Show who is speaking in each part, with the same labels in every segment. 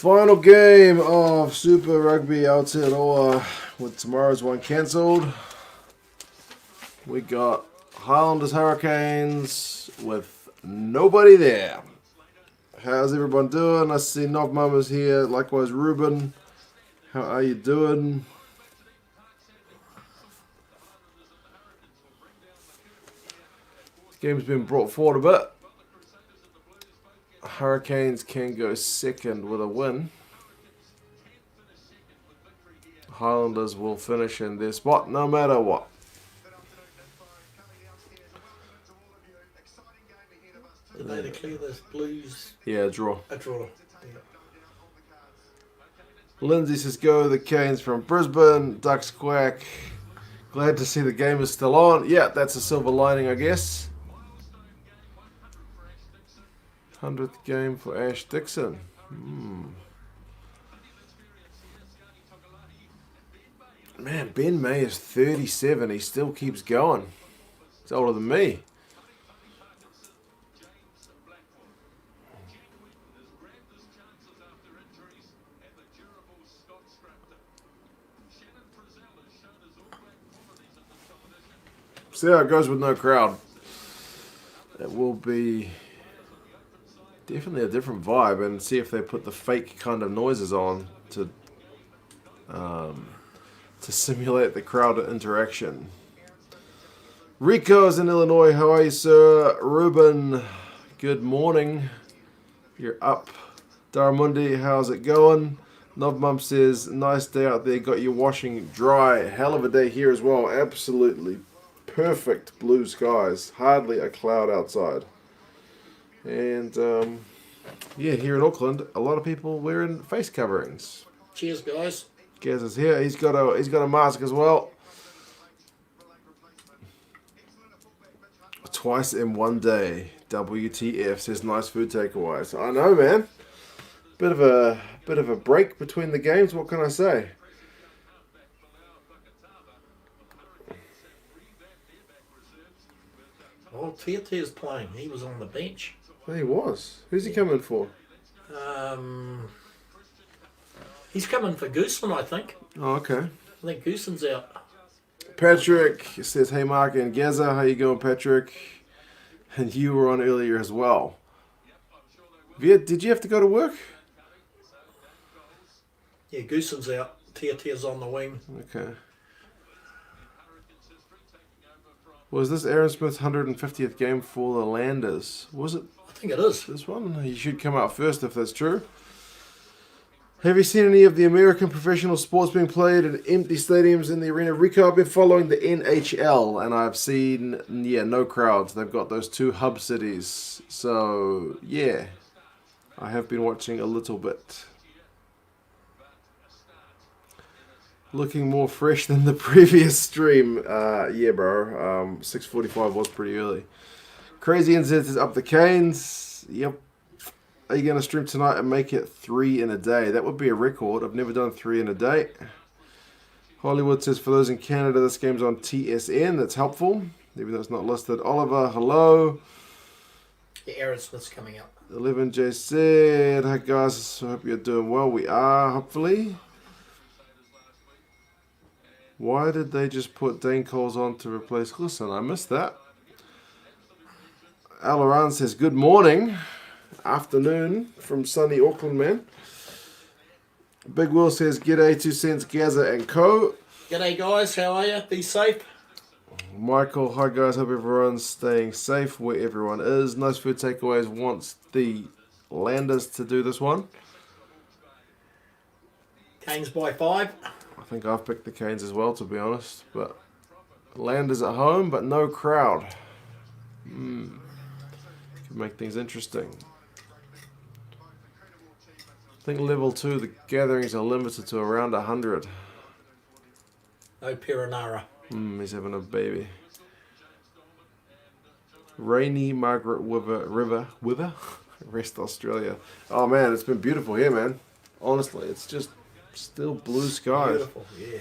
Speaker 1: Final game of Super Rugby Aotearoa with tomorrow's one cancelled. We got Highlanders Hurricanes with nobody there. How's everyone doing? I see Nog Mama's here. Likewise, Ruben. How are you doing? This game's been brought forward a bit. Hurricanes can go second with a win. Highlanders will finish in their spot no matter what.
Speaker 2: Did they declare the Blues
Speaker 1: Yeah, draw.
Speaker 2: a draw? Yeah.
Speaker 1: Lindsay says go the Canes from Brisbane. Ducks quack. Glad to see the game is still on. Yeah, that's a silver lining, I guess. 100th game for Ash Dixon. Man, Ben May is 37. He still keeps going. He's older than me. See how it goes with no crowd. It will be definitely a different vibe, and see if they put the fake kind of noises on to simulate the crowd interaction. Rico's in Illinois. How are you, sir? Ruben, good morning. You're up. Daramundi, how's it going? Novmum says, nice day out there. Got your washing dry. Hell of a day here as well. Absolutely perfect blue skies. Hardly a cloud outside. And yeah, here in Auckland, a lot of people wearing face coverings.
Speaker 2: Cheers, guys.
Speaker 1: Gaz is here. He's got a mask as well. Twice in one day. WTF says nice food takeaways. I know, man. Bit of a break between the games. What can I say?
Speaker 2: Well, Tiate's playing. He was on the bench.
Speaker 1: Oh, he was. Who's he coming for?
Speaker 2: He's coming for Gooseman, I think.
Speaker 1: Oh, okay.
Speaker 2: I think Goosen's out.
Speaker 1: Patrick says, hey Mark and Gaza, how you going, Patrick? And you were on earlier as well. Did you have to go to work?
Speaker 2: Yeah, Goosen's out. Tiate's on the wing.
Speaker 1: Okay. Was this Aaron Smith's 150th game for the Landers? Was it
Speaker 2: I think it is.
Speaker 1: this one? He should come out first if that's true. Have you seen any of the American professional sports being played at empty stadiums in the arena? Rico, I've been following the NHL, and I've seen, no crowds. They've got those two hub cities. So, yeah, I have been watching a little bit. Looking more fresh than the previous stream. Yeah, bro. 6:45 was pretty early. Crazy Incident is up the Canes. Yep. Are you going to stream tonight and make it 3 in a day? That would be a record. I've never done 3 in a day. Hollywood says, for those in Canada, this game's on TSN. That's helpful, even though it's not listed. Oliver, hello.
Speaker 2: Yeah, Aaron Smith's coming out.
Speaker 1: 11J said, hi guys, I hope you're doing well. We are, hopefully. Why did they just put Dane Coles on to replace Listen? I missed that. Alaran says, good morning. Afternoon from sunny Auckland, man. Big Will says, g'day, 2 cents, Gaza and Co.
Speaker 2: G'day, guys. How are you? Be safe.
Speaker 1: Michael, hi guys, hope everyone's staying safe where everyone is. Nice Food Takeaways wants the Landers to do this one.
Speaker 2: Canes by 5.
Speaker 1: I think I've picked the Canes as well, to be honest. But Landers at home, but no crowd. Could make things interesting. I think level 2, the gatherings are limited to around 100.
Speaker 2: No Perenara.
Speaker 1: He's having a baby. Rainy Margaret River, Rest Australia. Oh man, it's been beautiful here, man. Honestly, it's just still blue skies.
Speaker 2: Beautiful, yeah.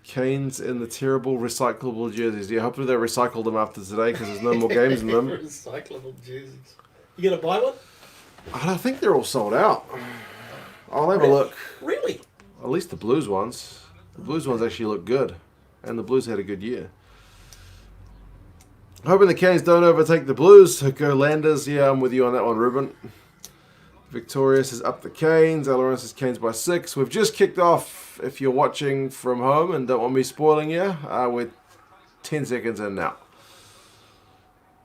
Speaker 1: Canes in the terrible recyclable jerseys. Yeah, hopefully they recycled them after today because there's no more games in them.
Speaker 2: Recyclable jerseys. You gonna buy one?
Speaker 1: I think they're all sold out. I'll have a look.
Speaker 2: Really?
Speaker 1: At least the Blues ones. The Blues ones actually look good. And the Blues had a good year. Hoping the Canes don't overtake the Blues. So go Landers. Yeah, I'm with you on that one, Ruben. Victorious is up the Canes. Alaris is Canes by 6. We've just kicked off. If you're watching from home and don't want me spoiling you, we're 10 seconds in now.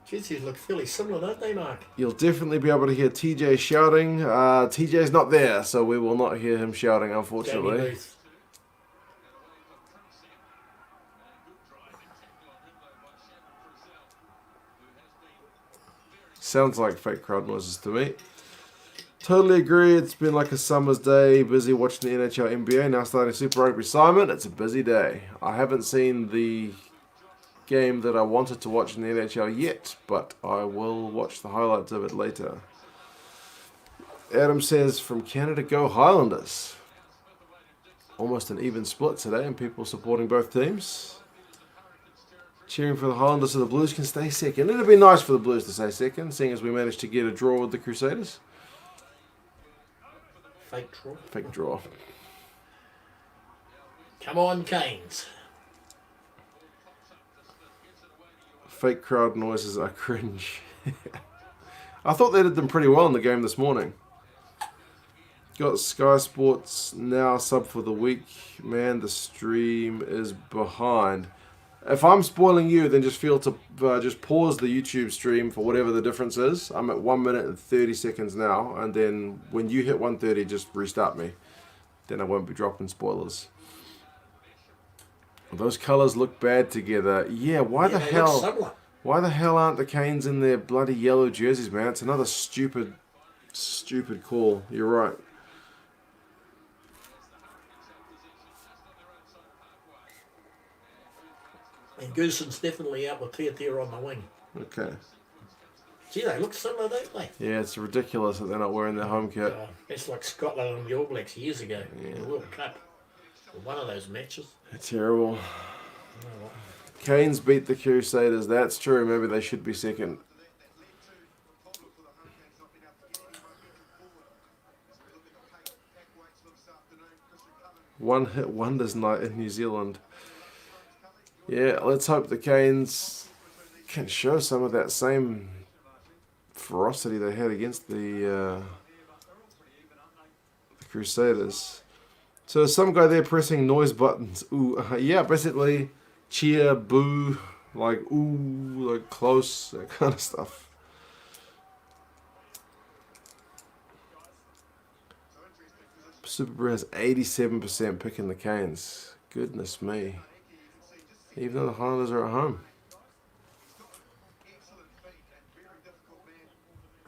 Speaker 2: Geez, these look fairly similar, don't they, Mark?
Speaker 1: You'll definitely be able to hear TJ shouting. TJ's not there, so we will not hear him shouting, unfortunately. Sounds like fake crowd noises to me. Totally agree. It's been like a summer's day. Busy watching the NHL, NBA. Now starting Super Rugby. Simon, it's a busy day. I haven't seen the game that I wanted to watch in the NHL yet, but I will watch the highlights of it later. Adam says, from Canada, go Highlanders. Almost an even split today, and people supporting both teams. Cheering for the Highlanders so the Blues can stay second. It'd be nice for the Blues to stay second, seeing as we managed to get a draw with the Crusaders.
Speaker 2: Fake draw.
Speaker 1: Fake draw.
Speaker 2: Come on, Canes.
Speaker 1: Fake crowd noises are cringe. I thought they did them pretty well in the game this morning. Got Sky Sports now sub for the week. Man, the stream is behind. If I'm spoiling you, then just feel to just pause the YouTube stream for whatever the difference is. I'm at 1 minute and 30 seconds now, and then when you hit 1:30, just restart me. Then I won't be dropping spoilers. Those colours look bad together. Yeah, why the hell aren't the Canes in their bloody yellow jerseys, man? It's another stupid call. You're right.
Speaker 2: And Gooson's definitely out with Aotearoa on the wing.
Speaker 1: Okay.
Speaker 2: Gee, they look similar, don't they?
Speaker 1: Yeah, it's ridiculous that they're not wearing their home kit.
Speaker 2: It's like Scotland and the All Blacks years ago in the World Cup. One of those matches.
Speaker 1: Terrible. Canes beat the Crusaders. That's true. Maybe they should be second. One hit wonders night in New Zealand. Yeah, let's hope the Canes can show some of that same ferocity they had against the Crusaders. So some guy there pressing noise buttons. Ooh, yeah, basically cheer, boo, like ooh, like close, that kind of stuff. Super has 87% picking the Canes. Goodness me. Even though the Highlanders are at home.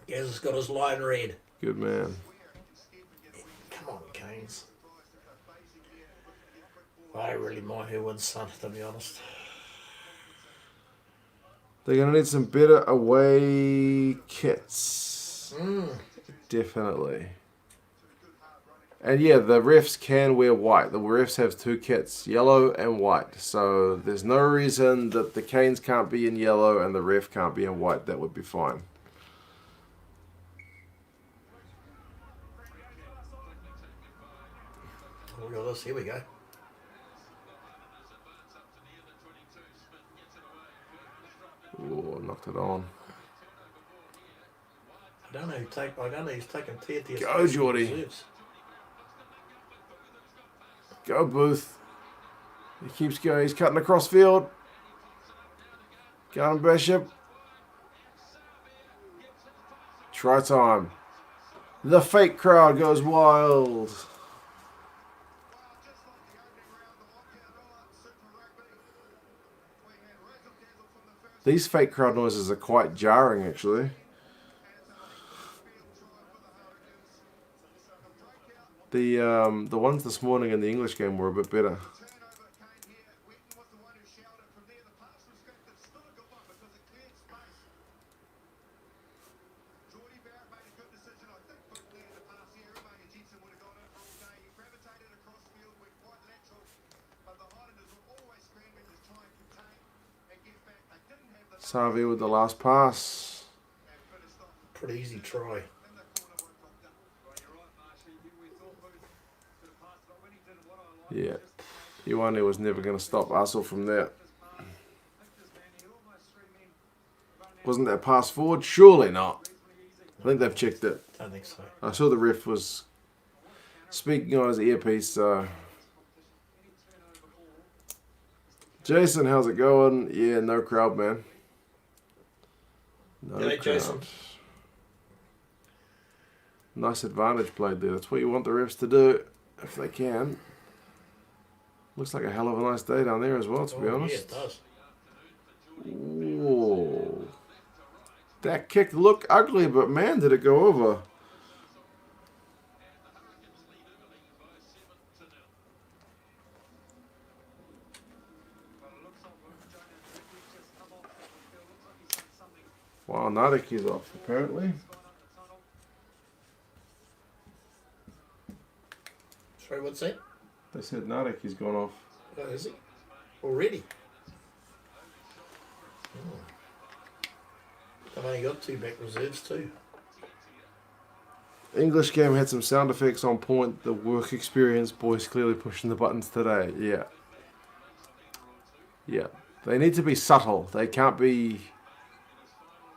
Speaker 2: Gaz has got his line read.
Speaker 1: Good man.
Speaker 2: Come on, Canes. I really mind who wins, son, to be honest.
Speaker 1: They're going to need some better away kits. Definitely. And yeah, the refs can wear white. The refs have two kits, yellow and white. So there's no reason that the Canes can't be in yellow and the ref can't be in white. That would be fine.
Speaker 2: Look at this, here we go.
Speaker 1: Ooh, knocked it on.
Speaker 2: I don't know who's taking Aotearoa.
Speaker 1: Go, Geordie. Go, Booth. He keeps going. He's cutting across field. Got him, Bishop. Try time. The fake crowd goes wild. These fake crowd noises are quite jarring, actually. The ones this morning in the English game were a bit better. Savi with the last pass.
Speaker 2: Pretty easy try.
Speaker 1: Yeah. Ioane was never going to stop Arsenal from that. Wasn't that pass forward? Surely not. I think they've checked it.
Speaker 2: I think so.
Speaker 1: I saw the ref was speaking on his earpiece. Jason, how's it going? Yeah, no crowd, man. No
Speaker 2: G'day,
Speaker 1: crowd.
Speaker 2: Jason.
Speaker 1: Nice advantage played there. That's what you want the refs to do, if they can. Looks like a hell of a nice day down there as well, to be honest.
Speaker 2: Yeah, it does.
Speaker 1: Whoa. That kick looked ugly, but man, did it go over. Wow, Nadiki's off, apparently.
Speaker 2: Sorry, what's that?
Speaker 1: They said Nadiki's gone off.
Speaker 2: Oh, is he? Already? Oh. I've only got 2 back reserves too.
Speaker 1: English game had some sound effects on point. The work experience boys clearly pushing the buttons today. Yeah. Yeah. They need to be subtle. They can't be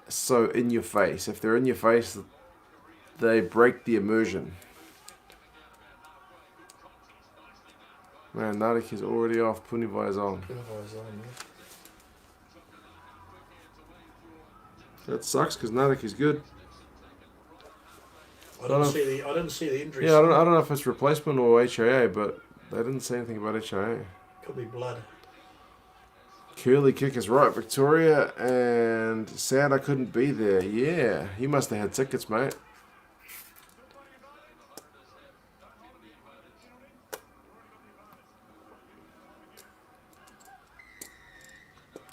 Speaker 1: so in your face. If they're in your face, they break the immersion. Man, Nadik is already off. Punivai's on. That sucks because Nadik is good.
Speaker 2: I didn't see the injury.
Speaker 1: Yeah, I don't know if it's replacement or HIA, but they didn't say anything about HIA.
Speaker 2: Could be blood.
Speaker 1: Curly kick is right, Victoria, and sad I couldn't be there. Yeah, you must have had tickets, mate.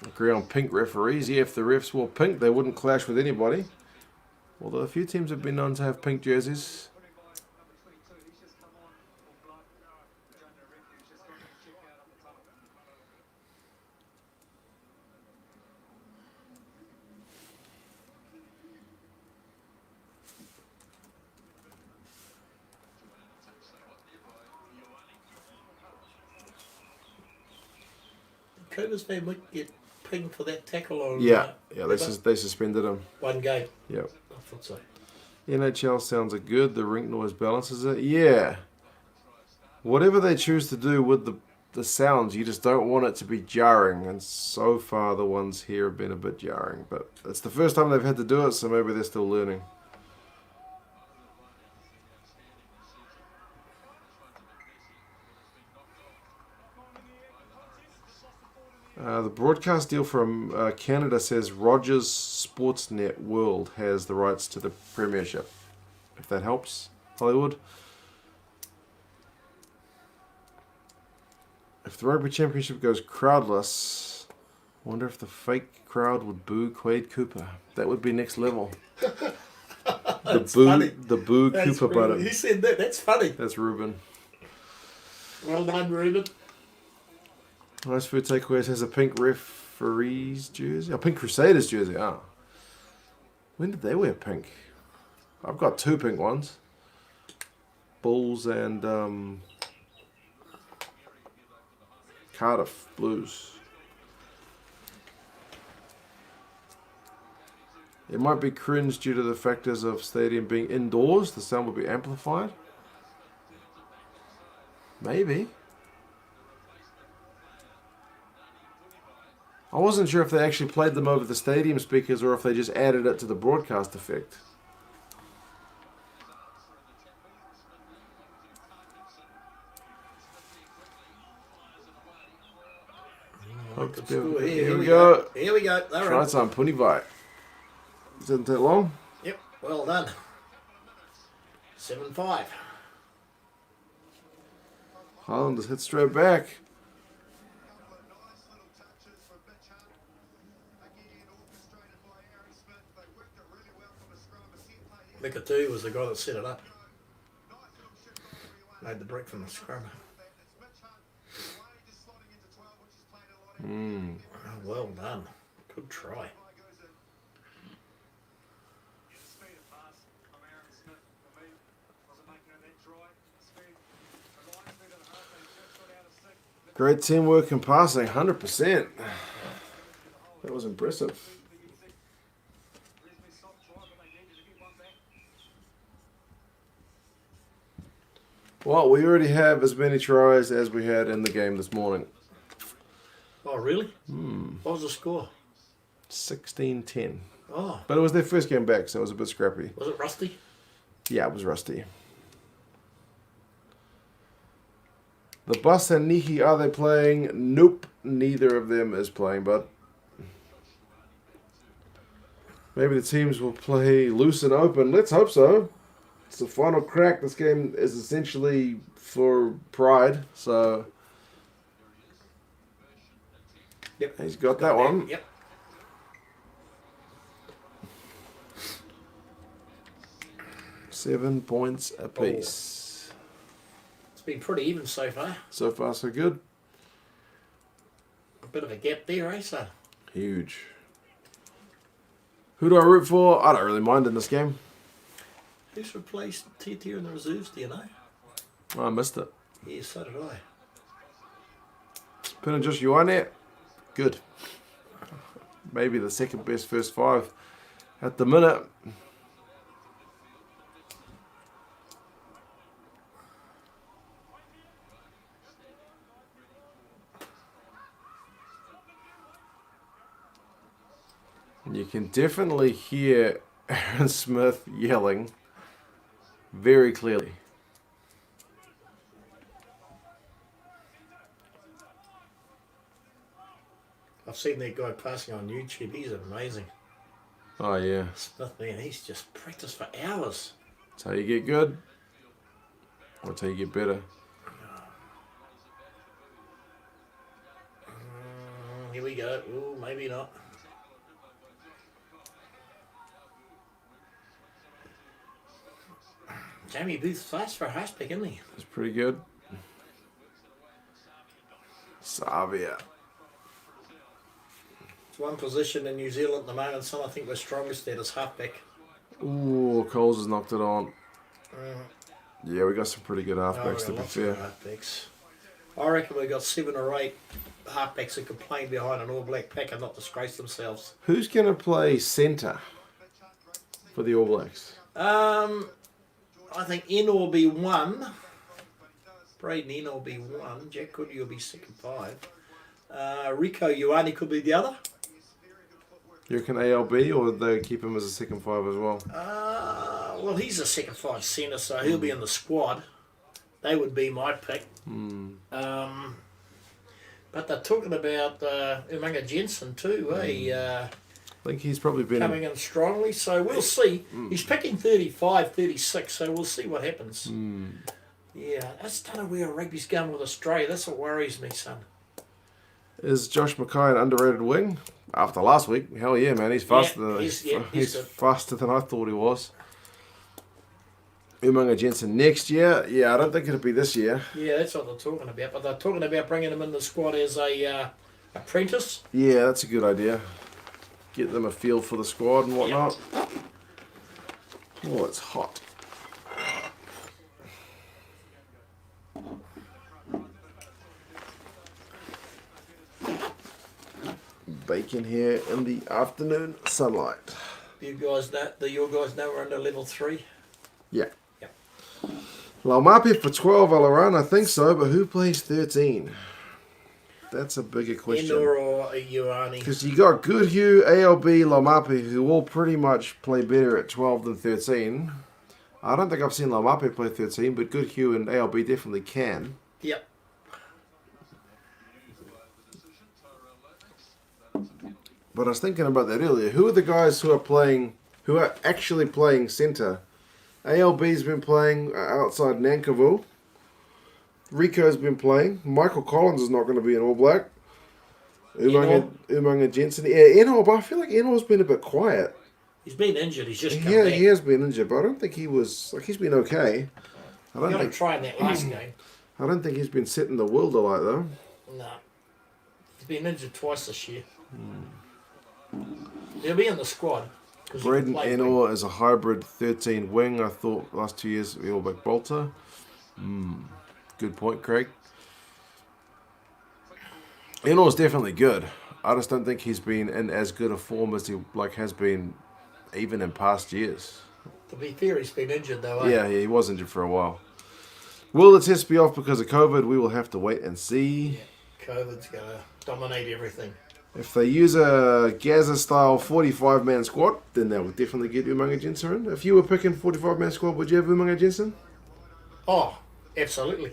Speaker 1: Agree on pink referees. Yeah, if the refs wore pink, they wouldn't clash with anybody. Although a few teams have been known to have pink jerseys.
Speaker 2: Cobra's name might get pinged for that tackle on.
Speaker 1: Yeah, they suspended him.
Speaker 2: 1 game.
Speaker 1: Yep.
Speaker 2: I thought so.
Speaker 1: NHL sounds good. The rink noise balances it. Yeah. Whatever they choose to do with the sounds, you just don't want it to be jarring. And so far, the ones here have been a bit jarring. But it's the first time they've had to do it, so maybe they're still learning. The broadcast deal from Canada says Rogers Sportsnet World has the rights to the Premiership. If that helps, Hollywood. If the Rugby Championship goes crowdless, I wonder if the fake crowd would boo Quade Cooper. That would be next level.
Speaker 2: Funny.
Speaker 1: The boo
Speaker 2: That's
Speaker 1: Cooper
Speaker 2: Ruben.
Speaker 1: button.
Speaker 2: He said that. That's funny.
Speaker 1: That's Ruben.
Speaker 2: Well done, Ruben.
Speaker 1: Nice Food Takeaways has a pink referee's jersey. A pink Crusaders jersey. Oh. When did they wear pink? I've got 2 pink ones. Bulls and Cardiff Blues. It might be cringe due to the factors of stadium being indoors. The sound will be amplified. Maybe. I wasn't sure if they actually played them over the stadium speakers or if they just added it to the broadcast effect. Here we go.
Speaker 2: Here we go. All
Speaker 1: Try
Speaker 2: right.
Speaker 1: some Punivai. Doesn't take long.
Speaker 2: Yep. Well done. 7-5.
Speaker 1: Highlanders hit straight back.
Speaker 2: Mikatu was the guy that set it up. Made the break from the scrum. Oh, well done. Good try.
Speaker 1: Great teamwork and passing, 100%. That was impressive. Well, we already have as many tries as we had in the game this morning.
Speaker 2: Oh, really? What was the score?
Speaker 1: 16-10.
Speaker 2: Oh.
Speaker 1: But it was their first game back, so it was a bit scrappy.
Speaker 2: Was it rusty?
Speaker 1: Yeah, it was rusty. The Bus and Niki, are they playing? Nope, neither of them is playing, but maybe the teams will play loose and open. Let's hope so. It's the final crack. This game is essentially for pride, so
Speaker 2: Yep.
Speaker 1: he's got that one.
Speaker 2: Yep.
Speaker 1: Seven points apiece.
Speaker 2: It's been pretty even so far.
Speaker 1: So far, so good.
Speaker 2: A bit of a gap there, eh, son?
Speaker 1: Huge. Who do I root for? I don't really mind in this game.
Speaker 2: Who's replaced TT in the reserves, do you know?
Speaker 1: I missed it.
Speaker 2: Yeah, so did I.
Speaker 1: Pin and Josh Ioane. Good. Maybe the second best first five at the minute. You can definitely hear Aaron Smith yelling very clearly.
Speaker 2: I've seen that guy passing on YouTube. He's amazing.
Speaker 1: Oh, yeah.
Speaker 2: Smith, man, he's just practiced for hours.
Speaker 1: That's how you get good. That's how you get better.
Speaker 2: Here we go. Ooh, maybe not. Jamie Booth's fast for a halfback, isn't he?
Speaker 1: That's pretty good. Savia.
Speaker 2: It's one position in New Zealand at the moment, son. I think we're strongest at is halfback.
Speaker 1: Ooh, Coles has knocked it on. Yeah, we got some pretty good halfbacks, to be fair.
Speaker 2: Halfbacks. I reckon we got 7 or 8 halfbacks who can play behind an All Black pack and not disgrace themselves.
Speaker 1: Who's going to play centre for the All Blacks?
Speaker 2: I think Eno will be 1. Braden Eno will be 1. Jack Goody will be second 5. Rico Ioane could be the other.
Speaker 1: You reckon ALB, or would they keep him as a second 5 as well?
Speaker 2: Well, he's a second 5 centre, so he'll be in the squad. They would be my pick. But they're talking about Umaga Jensen too, eh?
Speaker 1: I think he's probably been
Speaker 2: Coming in strongly, so we'll see. He's picking 35, 36, so we'll see what happens. Yeah, I just don't know where rugby's going with Australia. That's what worries me, son.
Speaker 1: Is Josh Mackay an underrated wing? After last week, hell yeah, man, he's faster. He's faster than I thought he was. Umaga Jensen next year? Yeah, I don't think it'll be this year.
Speaker 2: Yeah, that's what they're talking about. But they're talking about bringing him in the squad as a apprentice.
Speaker 1: Yeah, that's a good idea. Get them a feel for the squad and whatnot. Yep. Oh, it's hot. Bacon here in the afternoon sunlight.
Speaker 2: You guys know, your guys know we're under level 3?
Speaker 1: Yeah.
Speaker 2: Yep.
Speaker 1: Laumape for 12, Alaran, I think so, but who plays 13? That's a bigger question.
Speaker 2: Endor or Ioane?
Speaker 1: Because you got Goodhue, ALB, Laumape, who all pretty much play better at 12 than 13. I don't think I've seen Laumape play 13, but Goodhue and ALB definitely can.
Speaker 2: Yep.
Speaker 1: But I was thinking about that earlier. Who are the guys who are actually playing centre? ALB's been playing outside Nankivell. Rico's been playing. Michael Collins is not going to be an All Black. Umaga Jensen. Yeah, Eno, but I feel like Eno's been a bit quiet.
Speaker 2: He's been injured. He's just come back.
Speaker 1: He has been injured, but I don't think he was... Like, he's been okay.
Speaker 2: I don't think... trying that last game.
Speaker 1: I don't think he's been setting the world alight, though.
Speaker 2: No. He's been injured twice this year. He'll be in the squad.
Speaker 1: Braden Eno is a hybrid 13 wing. I thought last 2 years we all back Bolter. Good point, Craig. Enor's definitely good. I just don't think he's been in as good a form as he has been even in past years.
Speaker 2: To be fair, he's been injured though,
Speaker 1: Yeah, he was injured for a while. Will the test be off because of COVID? We will have to wait and see.
Speaker 2: Yeah, COVID's going to dominate everything.
Speaker 1: If they use a Gaza-style 45-man squad, then they will definitely get Umaga Jensen in. If you were picking 45-man squad, would you have Umaga Jensen?
Speaker 2: Oh, absolutely.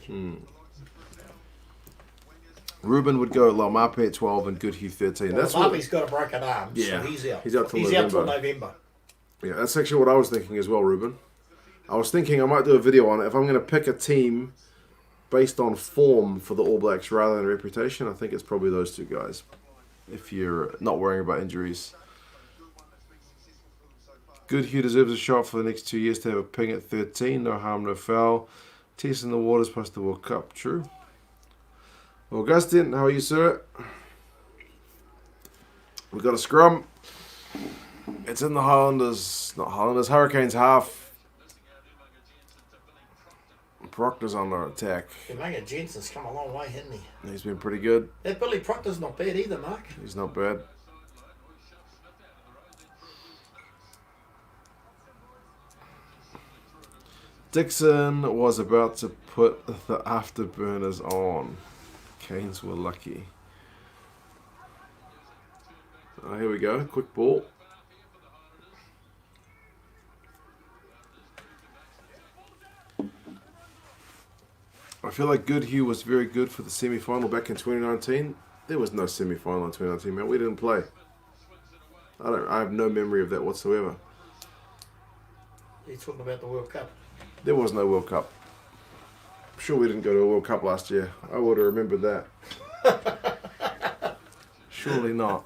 Speaker 1: Ruben would go Laumape at 12 and Goodhue 13.
Speaker 2: Well,
Speaker 1: That's
Speaker 2: Marby's got a broken arm,
Speaker 1: Yeah,
Speaker 2: so he's out.
Speaker 1: he's out till
Speaker 2: He's out till
Speaker 1: November.
Speaker 2: November.
Speaker 1: Yeah, that's actually what I was thinking as well, Ruben. I was thinking I might do a video on it. If I'm going to pick a team based on form for the All Blacks rather than reputation, I think it's probably those two guys. If you're not worrying about injuries. Goodhue deserves a shot for the next 2 years to have a ping at 13. No harm, no foul. Testing the waters plus the World Cup. True. Augustine, how are you, sir? We've got a scrum. It's in the Highlanders, not Highlanders, Hurricanes half. Proctor's under attack.
Speaker 2: Umaga Jensen's come a long way, hasn't he?
Speaker 1: He's been pretty good.
Speaker 2: That Billy Proctor's not bad either, Mark.
Speaker 1: He's not bad. Dixon was about to put the afterburners on. Canes were lucky. Oh, here we go. Quick ball. I feel like Goodhue was very good for the semi-final back in 2019. There was no semi-final in 2019, man. We didn't play. I have no memory of that whatsoever.
Speaker 2: You're talking about the World Cup.
Speaker 1: There was no World Cup. I'm sure we didn't go to a World Cup last year. I would have remembered that. Surely not.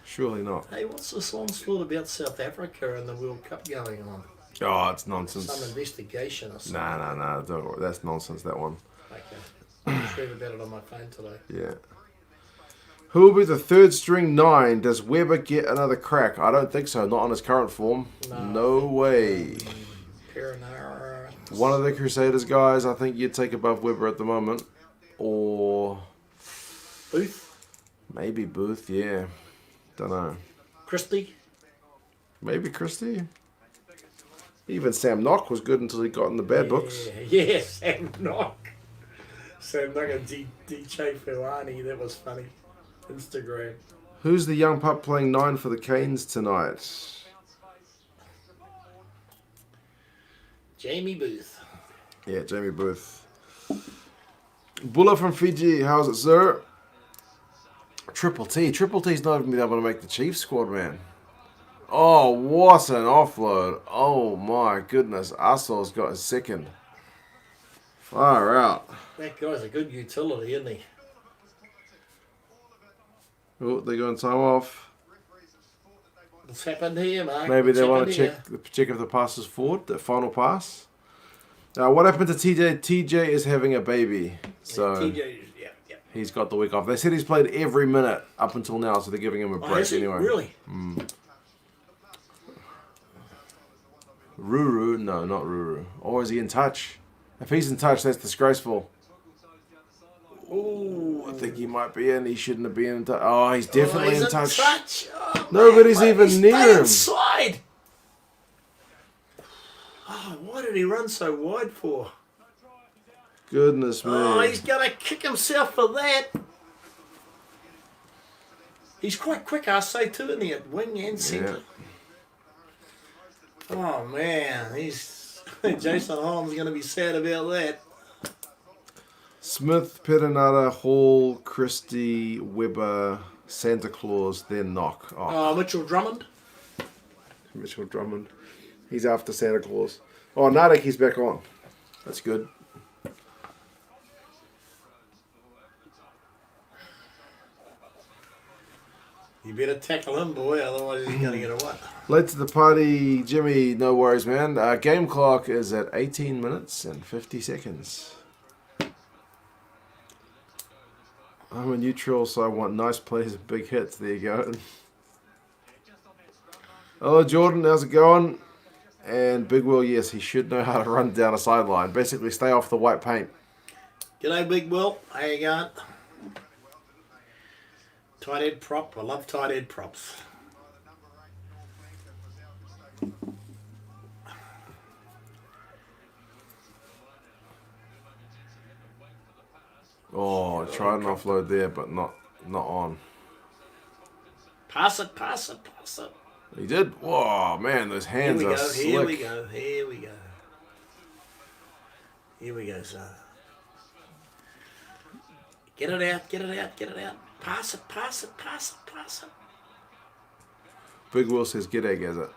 Speaker 1: Surely not.
Speaker 2: Hey, what's this onslaught about South Africa and the World Cup going on?
Speaker 1: Oh, it's nonsense.
Speaker 2: Some investigation or something.
Speaker 1: Nah. Don't worry. That's nonsense, that one.
Speaker 2: Okay. I just read about it on my phone today.
Speaker 1: Yeah. Who will be the third string 9? Does Weber get another crack? I don't think so. Not on his current form. No way.
Speaker 2: Perenara.
Speaker 1: One of the Crusaders guys, I think you'd take above Weber at the moment. Or
Speaker 2: Booth.
Speaker 1: maybe Booth, yeah. Don't know.
Speaker 2: Christie.
Speaker 1: Maybe Christie. Even Sam Knock was good until he got in the bad books.
Speaker 2: Yeah, Sam Knock. Sam Knock and DJ Fulani. That was funny. Instagram.
Speaker 1: Who's the young pup playing 9 for the Canes tonight?
Speaker 2: Jamie Booth.
Speaker 1: Yeah, Jamie Booth. Bulla from Fiji, how's it, sir? Triple T. Triple T's not even been able to make the Chiefs squad, man. Oh, what an offload. Oh, my goodness. Asol's got a second. Far out.
Speaker 2: That guy's a good utility, isn't he?
Speaker 1: Oh, they're going time off.
Speaker 2: What's happened here, Mark?
Speaker 1: Maybe
Speaker 2: What's
Speaker 1: they want to
Speaker 2: happened
Speaker 1: check if the pass is forward, the final pass. What happened to TJ? TJ is having a baby. So
Speaker 2: TJ, yeah.
Speaker 1: he's got the week off. They said he's played every minute up until now, so they're giving him a break
Speaker 2: has he?
Speaker 1: anyway.
Speaker 2: Really?
Speaker 1: Ruru? No, not Ruru. Or is he in touch? If he's in touch, that's disgraceful. Oh, I think he might be in. He shouldn't have been in touch. Oh, he's definitely
Speaker 2: he's
Speaker 1: in touch.
Speaker 2: Oh,
Speaker 1: Nobody's
Speaker 2: man,
Speaker 1: even
Speaker 2: he's
Speaker 1: near him.
Speaker 2: Inside. Oh, why did he run so wide for?
Speaker 1: Goodness me.
Speaker 2: Oh, he's going to kick himself for that. He's quite quick, I say, too, isn't he? At wing and centre.
Speaker 1: Yeah.
Speaker 2: Oh, man. Jason Holmes going to be sad about that.
Speaker 1: Smith, Perenara, Hall, Christie, Weber, Santa Claus, then Knock. Oh,
Speaker 2: Mitchell Drummond.
Speaker 1: Mitchell Drummond. He's after Santa Claus. Oh, Narek, he's back on. That's good.
Speaker 2: You better tackle him, boy, otherwise he's going to get a what?
Speaker 1: Late to the party, Jimmy. No worries, man. Game clock is at 18 minutes and 50 seconds. I'm a neutral, so I want nice plays and big hits. There you go. Hello, Jordan. How's it going? And Big Will, yes, he should know how to run down a sideline. Basically, stay off the white paint.
Speaker 2: G'day, Big Will. How you going? Tight head prop. I love tight head props.
Speaker 1: Oh, tried an offload there, but not on.
Speaker 2: Pass it, pass it, pass it.
Speaker 1: He did. Whoa, man, those hands are slick.
Speaker 2: Here we go, here we go. Here we go, son. Get it out, get it out, get it out. Pass it, pass it, pass it, pass it.
Speaker 1: Big Will says G'day, has it.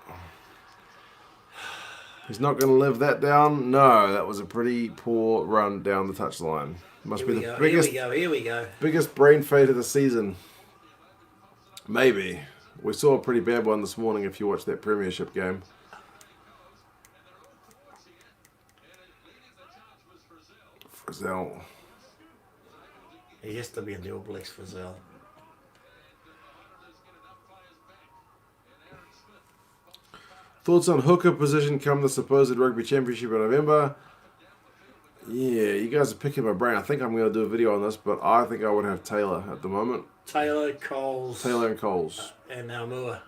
Speaker 1: He's not going to live that down. No, that was a pretty poor run down the touchline. Must be the biggest.
Speaker 2: Here we go.
Speaker 1: Biggest brain fade of the season. Maybe. We saw a pretty bad one this morning if you watched that Premiership game. Frizzell.
Speaker 2: He has to be in the All Blacks, Frizzell.
Speaker 1: Thoughts on hooker position come the supposed Rugby Championship in November? Yeah, you guys are picking my brain. I think I'm going to do a video on this, but I think I would have Taylor at the moment.
Speaker 2: Taylor, Coles.
Speaker 1: Taylor and Coles.
Speaker 2: And Almua.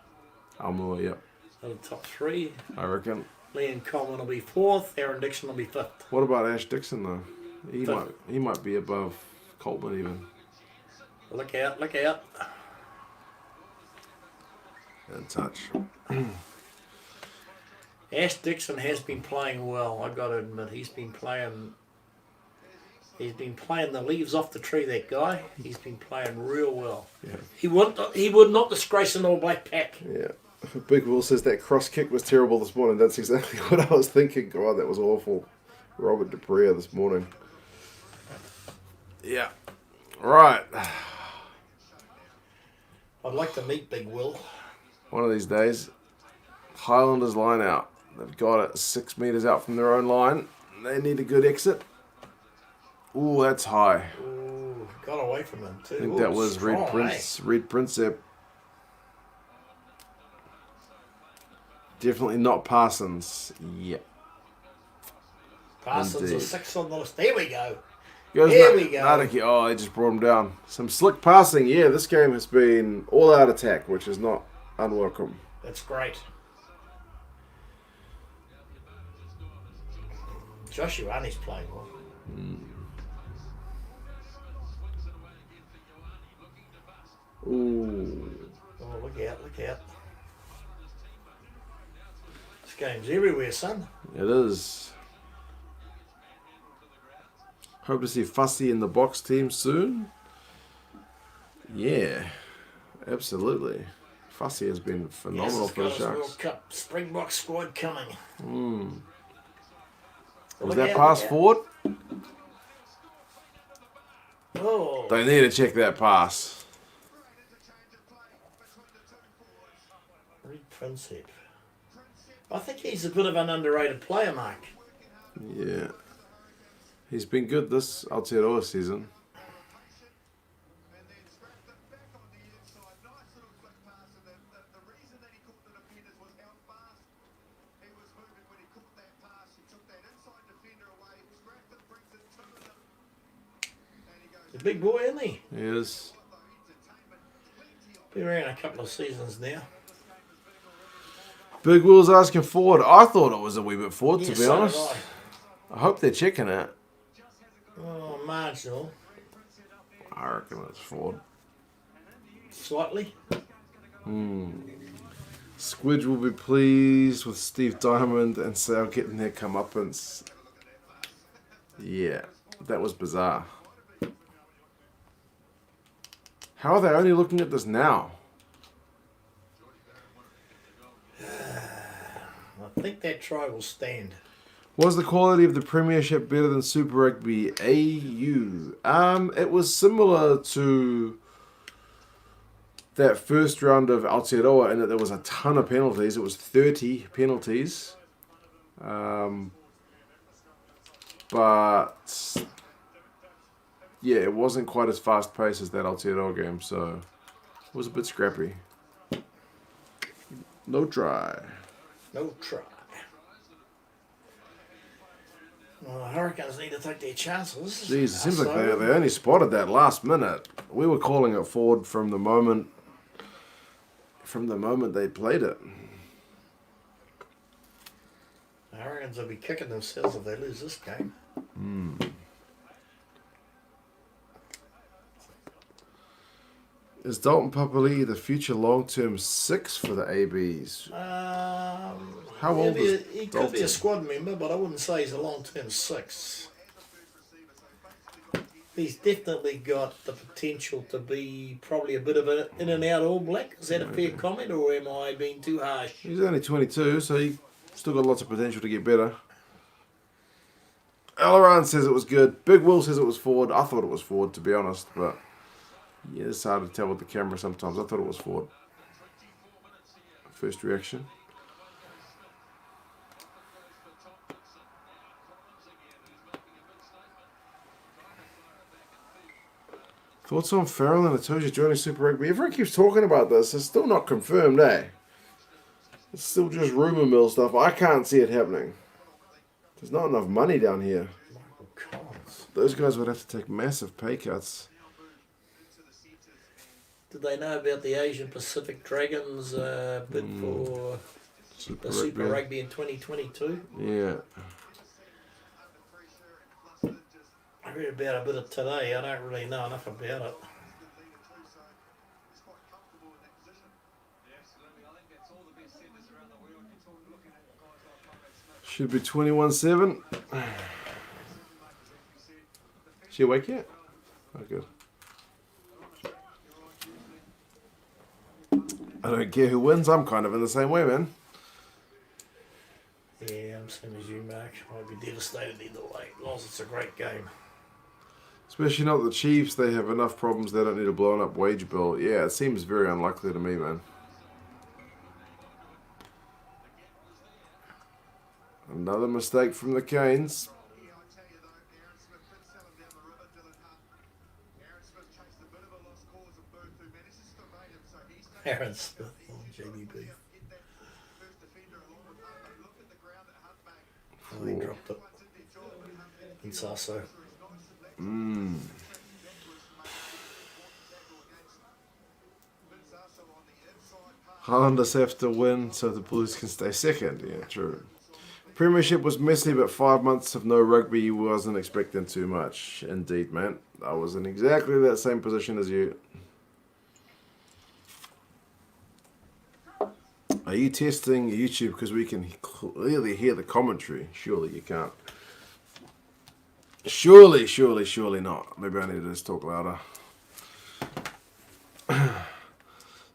Speaker 1: Almua, yep.
Speaker 2: So the top three.
Speaker 1: I reckon.
Speaker 2: Liam Coleman will be fourth. Aaron Dixon will be fifth.
Speaker 1: What about Ash Dixon, though? He might be above Coltman even.
Speaker 2: Look out, look out.
Speaker 1: And touch.
Speaker 2: Ash Dixon has been playing well. I got to admit, he's been playing the leaves off the tree. That guy, he's been playing real well.
Speaker 1: Yeah.
Speaker 2: He would not disgrace an All Black pack.
Speaker 1: Yeah. Big Will says that cross kick was terrible this morning. That's exactly what I was thinking. God, that was awful. Robert Duprea this morning. Yeah. Right.
Speaker 2: I'd like to meet Big Will.
Speaker 1: One of these days. Highlanders line out. They've got it 6 meters out from their own line. They need a good exit. Ooh, that's high.
Speaker 2: Ooh, got away from him too.
Speaker 1: I think that was
Speaker 2: strong,
Speaker 1: Reed Princep. Definitely not Parsons. Yep.
Speaker 2: Parsons
Speaker 1: Indeed.
Speaker 2: is 6 on the list. There we go.
Speaker 1: Here
Speaker 2: we go.
Speaker 1: Oh, they just brought him down. Some slick passing. Yeah, this game has been all-out attack, which is not unwelcome.
Speaker 2: That's great. Josh Ioane's playing well.
Speaker 1: Ooh.
Speaker 2: Oh, look out, look out. This game's everywhere, son.
Speaker 1: It is. Hope to see Fussy in the box team soon. Yeah, absolutely. Fussy has been phenomenal for the Sharks.
Speaker 2: World Cup Springbok squad coming.
Speaker 1: Was that pass forward?
Speaker 2: Oh.
Speaker 1: They need to check that pass.
Speaker 2: Reed Princep. I think he's a bit of an underrated player, Mark.
Speaker 1: Yeah. He's been good this Aotearoa season.
Speaker 2: He's a big boy, isn't he?
Speaker 1: He is.
Speaker 2: Been around a couple of seasons now.
Speaker 1: Big Will's asking forward. I thought it was a wee bit forward, to be
Speaker 2: so
Speaker 1: honest.
Speaker 2: did
Speaker 1: I hope they're checking it.
Speaker 2: Oh, marginal.
Speaker 1: I reckon it's forward.
Speaker 2: Slightly.
Speaker 1: Squidge will be pleased with Steve Diamond and Sale getting their comeuppance. Yeah, that was bizarre. How are they only looking at this now?
Speaker 2: I think that try will stand.
Speaker 1: Was the quality of the Premiership better than Super Rugby AU? It was similar to that first round of Aotearoa in that there was a ton of penalties. It was 30 penalties. But yeah, it wasn't quite as fast paced as that Aotearoa game, so it was a bit scrappy. No try.
Speaker 2: No try. Well, the Hurricanes need to take their chances.
Speaker 1: Jeez, it seems like they only spotted that last minute. We were calling it forward from the moment they played it.
Speaker 2: I reckon they'll be kicking themselves if they lose this game.
Speaker 1: Is Dalton Papali'i the future long-term 6 for the ABs? How old is
Speaker 2: he could be
Speaker 1: Dalton?
Speaker 2: a squad member, but I wouldn't say he's a long-term 6. He's definitely got the potential to be probably a bit of an in-and-out All Black. Is that a fair comment, or am I being too harsh?
Speaker 1: He's only 22, so he still got lots of potential to get better. Alaran says it was good. Big Will says it was forward. I thought it was forward, to be honest, but yeah, it's hard to tell with the camera sometimes. I thought it was forward. First reaction. Thoughts on Farrell and Atoja joining Super Rugby? Everyone keeps talking about this. It's still not confirmed, eh? It's still just rumour mill stuff. I can't see it happening. There's not enough money down here. Those guys would have to take massive pay cuts.
Speaker 2: Did they know about the Asian Pacific Dragons bid for
Speaker 1: Super
Speaker 2: Super Rugby in 2022?
Speaker 1: Yeah.
Speaker 2: I read about it a bit of today. I don't really know enough about it.
Speaker 1: Should be 21-7. She awake yet? Oh, good. I don't care who wins. I'm kind of in the same way, man.
Speaker 2: Yeah, I'm same as you, Mark. I'd be devastated either way. As long as it's a great game.
Speaker 1: Especially not the Chiefs. They have enough problems. They don't need a blown up wage bill. Yeah, it seems very unlikely to me, man. Another mistake from the Canes.
Speaker 2: Aaron Smith on JBB. Oh, he dropped it. And Sasso.
Speaker 1: Highlanders have to win so the Blues can stay second. Yeah, true. Premiership was messy, but 5 months of no rugby wasn't expecting too much. Indeed, man. I was in exactly that same position as you. Are you testing YouTube because we can clearly hear the commentary? Surely you can't. Surely not. Maybe I need to just talk louder.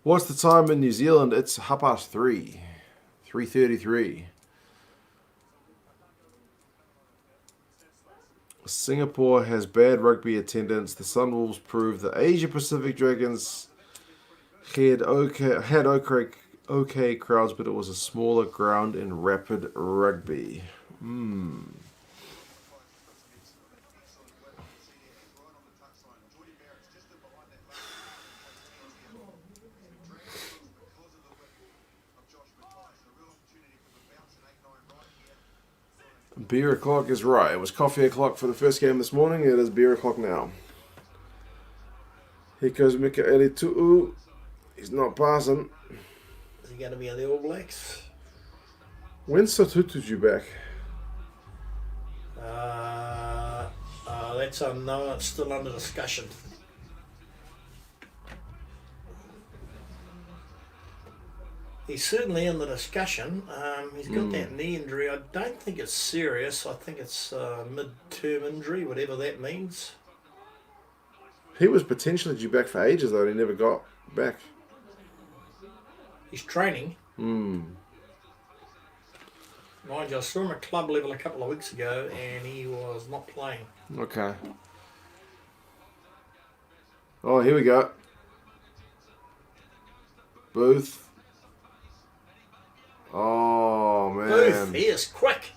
Speaker 1: What's the time in New Zealand? It's 3:30. 3:33. Singapore has bad rugby attendance. The Sunwolves prove the Asia Pacific Dragons had okay crowds, but it was a smaller ground in rapid rugby. Beer o'clock is right. It was coffee o'clock for the first game this morning. It is beer o'clock now. Here goes Mikaeli Tu'u. He's not passing.
Speaker 2: Is he going to be on the All Blacks?
Speaker 1: When's Satutuju back?
Speaker 2: That's unknown. It's still under discussion. He's certainly in the discussion. He's got that knee injury. I don't think it's serious. I think it's a mid-term injury, whatever that means.
Speaker 1: He was potentially due back for ages, though, and he never got back.
Speaker 2: He's training. Mind you, I saw him at club level a couple of weeks ago, and he was not playing.
Speaker 1: Okay. Oh, here we go. Booth. Oh, man.
Speaker 2: Booth, he is quick.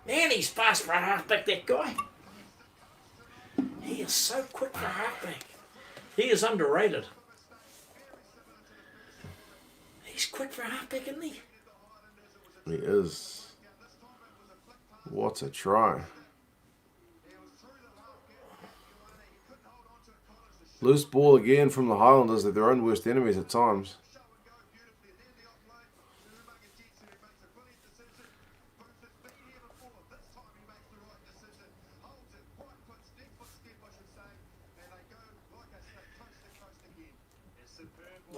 Speaker 2: Man, he's fast for a halfback, that guy. He is so quick for a halfback. He is underrated. He's quick for a halfback, isn't he?
Speaker 1: He is. What a try. Loose ball again from the Highlanders. They're their own worst enemies at times.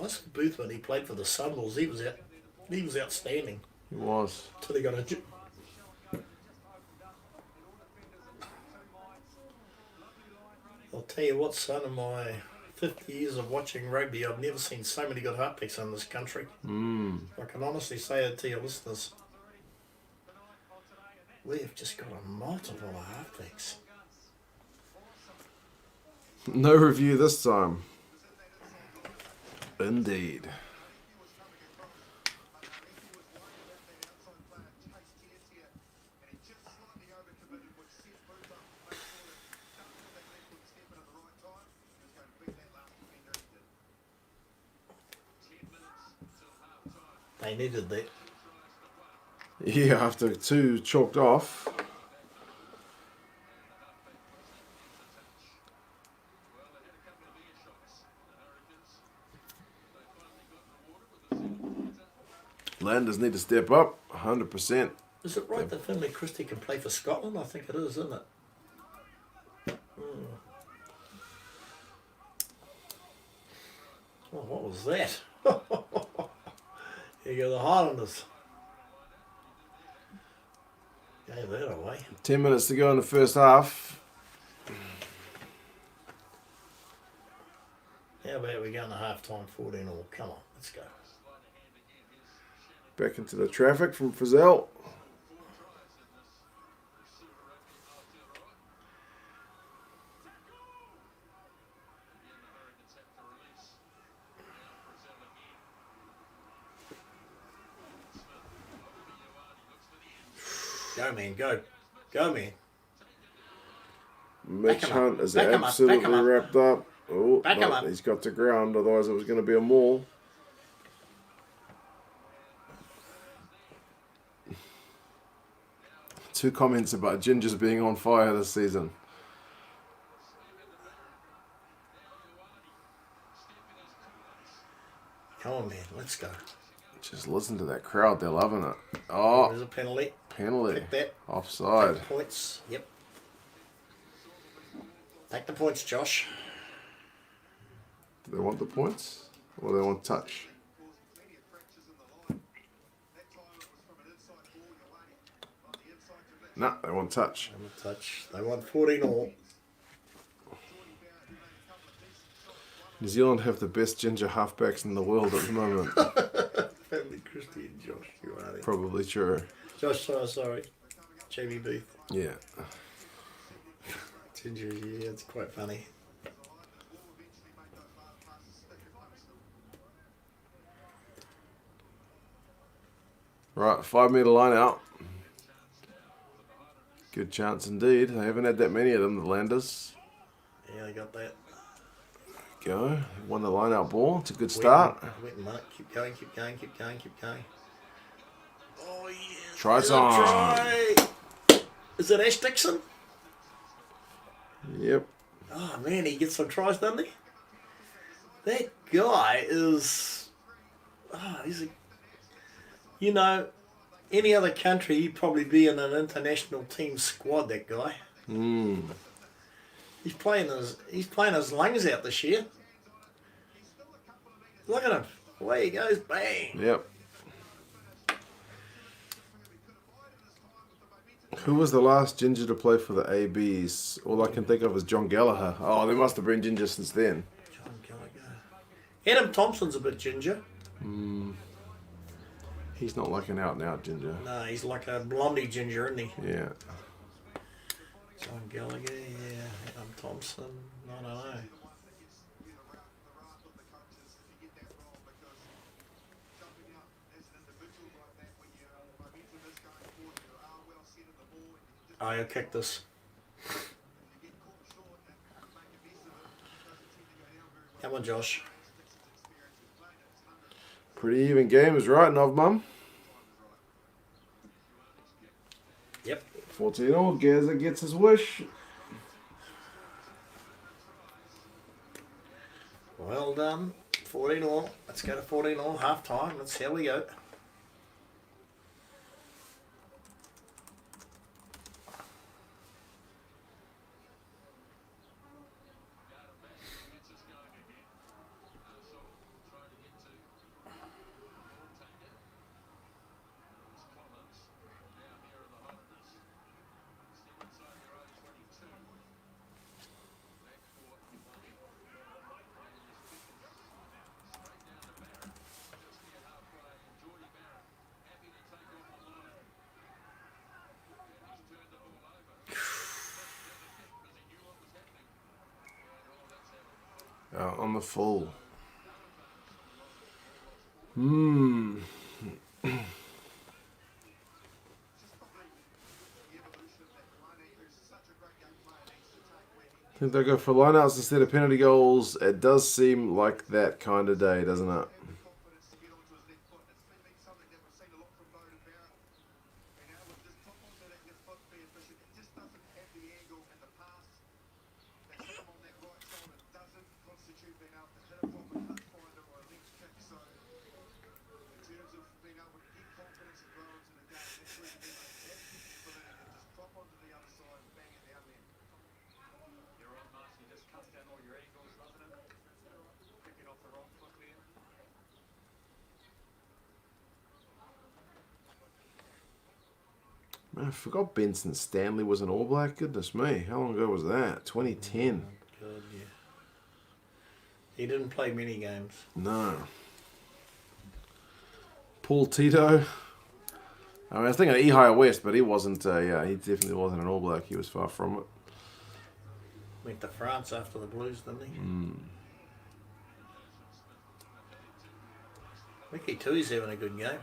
Speaker 2: Nice for Booth when he played for the Sunwolves. He was outstanding.
Speaker 1: He was.
Speaker 2: Until he got injured. I'll tell you what, son, in my 50 years of watching rugby, I've never seen so many good halfbacks in this country. I can honestly say it to your listeners. We've just got a multiple of halfbacks.
Speaker 1: No review this time. Indeed.
Speaker 2: They needed that.
Speaker 1: Yeah, after 2 chalked off. Landers need to step up, 100%.
Speaker 2: Is it right that Finlay Christie can play for Scotland? I think it is, isn't it? Oh, what was that? Here go the Highlanders. Gave that away.
Speaker 1: 10 minutes to go in the first half.
Speaker 2: How about we go into half-time 14 all? Come on, let's go.
Speaker 1: Back into the traffic from Frizzell.
Speaker 2: Go, man, go. Go, man.
Speaker 1: Mitch
Speaker 2: Back him
Speaker 1: Hunt
Speaker 2: up.
Speaker 1: is
Speaker 2: Back him up. Back
Speaker 1: absolutely
Speaker 2: him up.
Speaker 1: wrapped up. Oh,
Speaker 2: Back him up.
Speaker 1: he's got to ground, otherwise it was going to be a maul. Two comments about Gingers being on fire this season.
Speaker 2: Come on, man, let's go.
Speaker 1: Just listen to that crowd, they're loving it. Oh,
Speaker 2: There's a penalty.
Speaker 1: penalty.
Speaker 2: Take that.
Speaker 1: Offside.
Speaker 2: Take the points. Yep. Take the points, Josh.
Speaker 1: Do they want the points? Or they want touch? No, they want touch.
Speaker 2: I'm a touch. They want 14 all.
Speaker 1: New Zealand have the best ginger halfbacks in the world at the moment.
Speaker 2: Finlay Christie and Josh, you are there.
Speaker 1: Probably true.
Speaker 2: Josh, sorry. Jamie Booth.
Speaker 1: Yeah.
Speaker 2: Ginger, yeah, it's quite funny.
Speaker 1: Right, 5 metre line out. Good chance indeed. They haven't had that many of them, the Landers.
Speaker 2: Yeah, they got that.
Speaker 1: Go. Won the line out ball. It's a good start.
Speaker 2: Wait a minute. Keep going, keep going, keep going, keep going. Oh, yeah.
Speaker 1: Try time.
Speaker 2: Try. Is it Ash Dixon?
Speaker 1: Yep.
Speaker 2: Oh, man, he gets some tries, doesn't he? That guy is... Oh, he's a... You know, any other country, he'd probably be in an international team squad, that guy. He's playing his lungs out this year. Look at him. Away he goes. Bang.
Speaker 1: Yep. Who was the last ginger to play for the ABs? All I can think of is John Gallagher. Oh, there must have been ginger since then.
Speaker 2: John Gallagher. Adam Thompson's a bit ginger.
Speaker 1: He's not like an out-and-out ginger.
Speaker 2: No, he's like a blondie ginger, isn't he?
Speaker 1: Yeah.
Speaker 2: John Gallagher, yeah. Adam Thompson. I don't know. I'll kick this. Come on, Josh.
Speaker 1: Pretty even game is right, Novmum.
Speaker 2: Yep.
Speaker 1: 14-all. Gaza gets his wish.
Speaker 2: all done. 14 all. Let's go to 14 all, half time. Let's see how we go.
Speaker 1: On the full. I think they'll go for lineouts instead of penalty goals. It does seem like that kind of day, doesn't it? Man, I forgot Benson Stanley was an All Black. Goodness me. How long ago was that? 2010.
Speaker 2: Good, yeah. He didn't play many games.
Speaker 1: No. Paul Tito. I mean, I was thinking of Ehire West, but he wasn't, he definitely wasn't an All Black. He was far from it.
Speaker 2: Went to France after the Blues, didn't he? Mickey Tui's having a good game.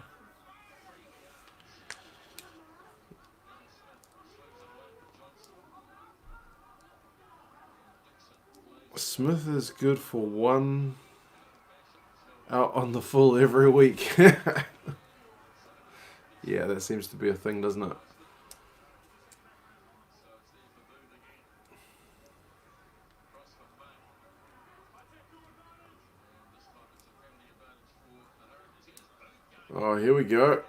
Speaker 1: Smith is good for one out on the full every week. Yeah, that seems to be a thing, doesn't it? Oh, here we go.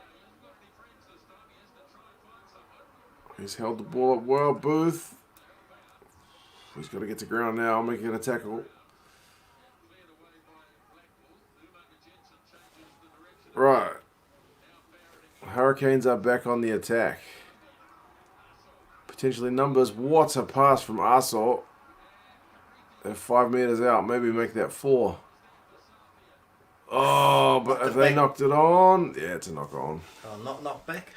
Speaker 1: He's held the ball up well, Booth. He's got to get to ground now, making a tackle. Right. Hurricanes are back on the attack. Potentially numbers. What a pass from Arsaw. They're 5 meters out. Maybe make that 4. Oh, but if they knocked it on, yeah, it's a knock on.
Speaker 2: Oh, not knocked back.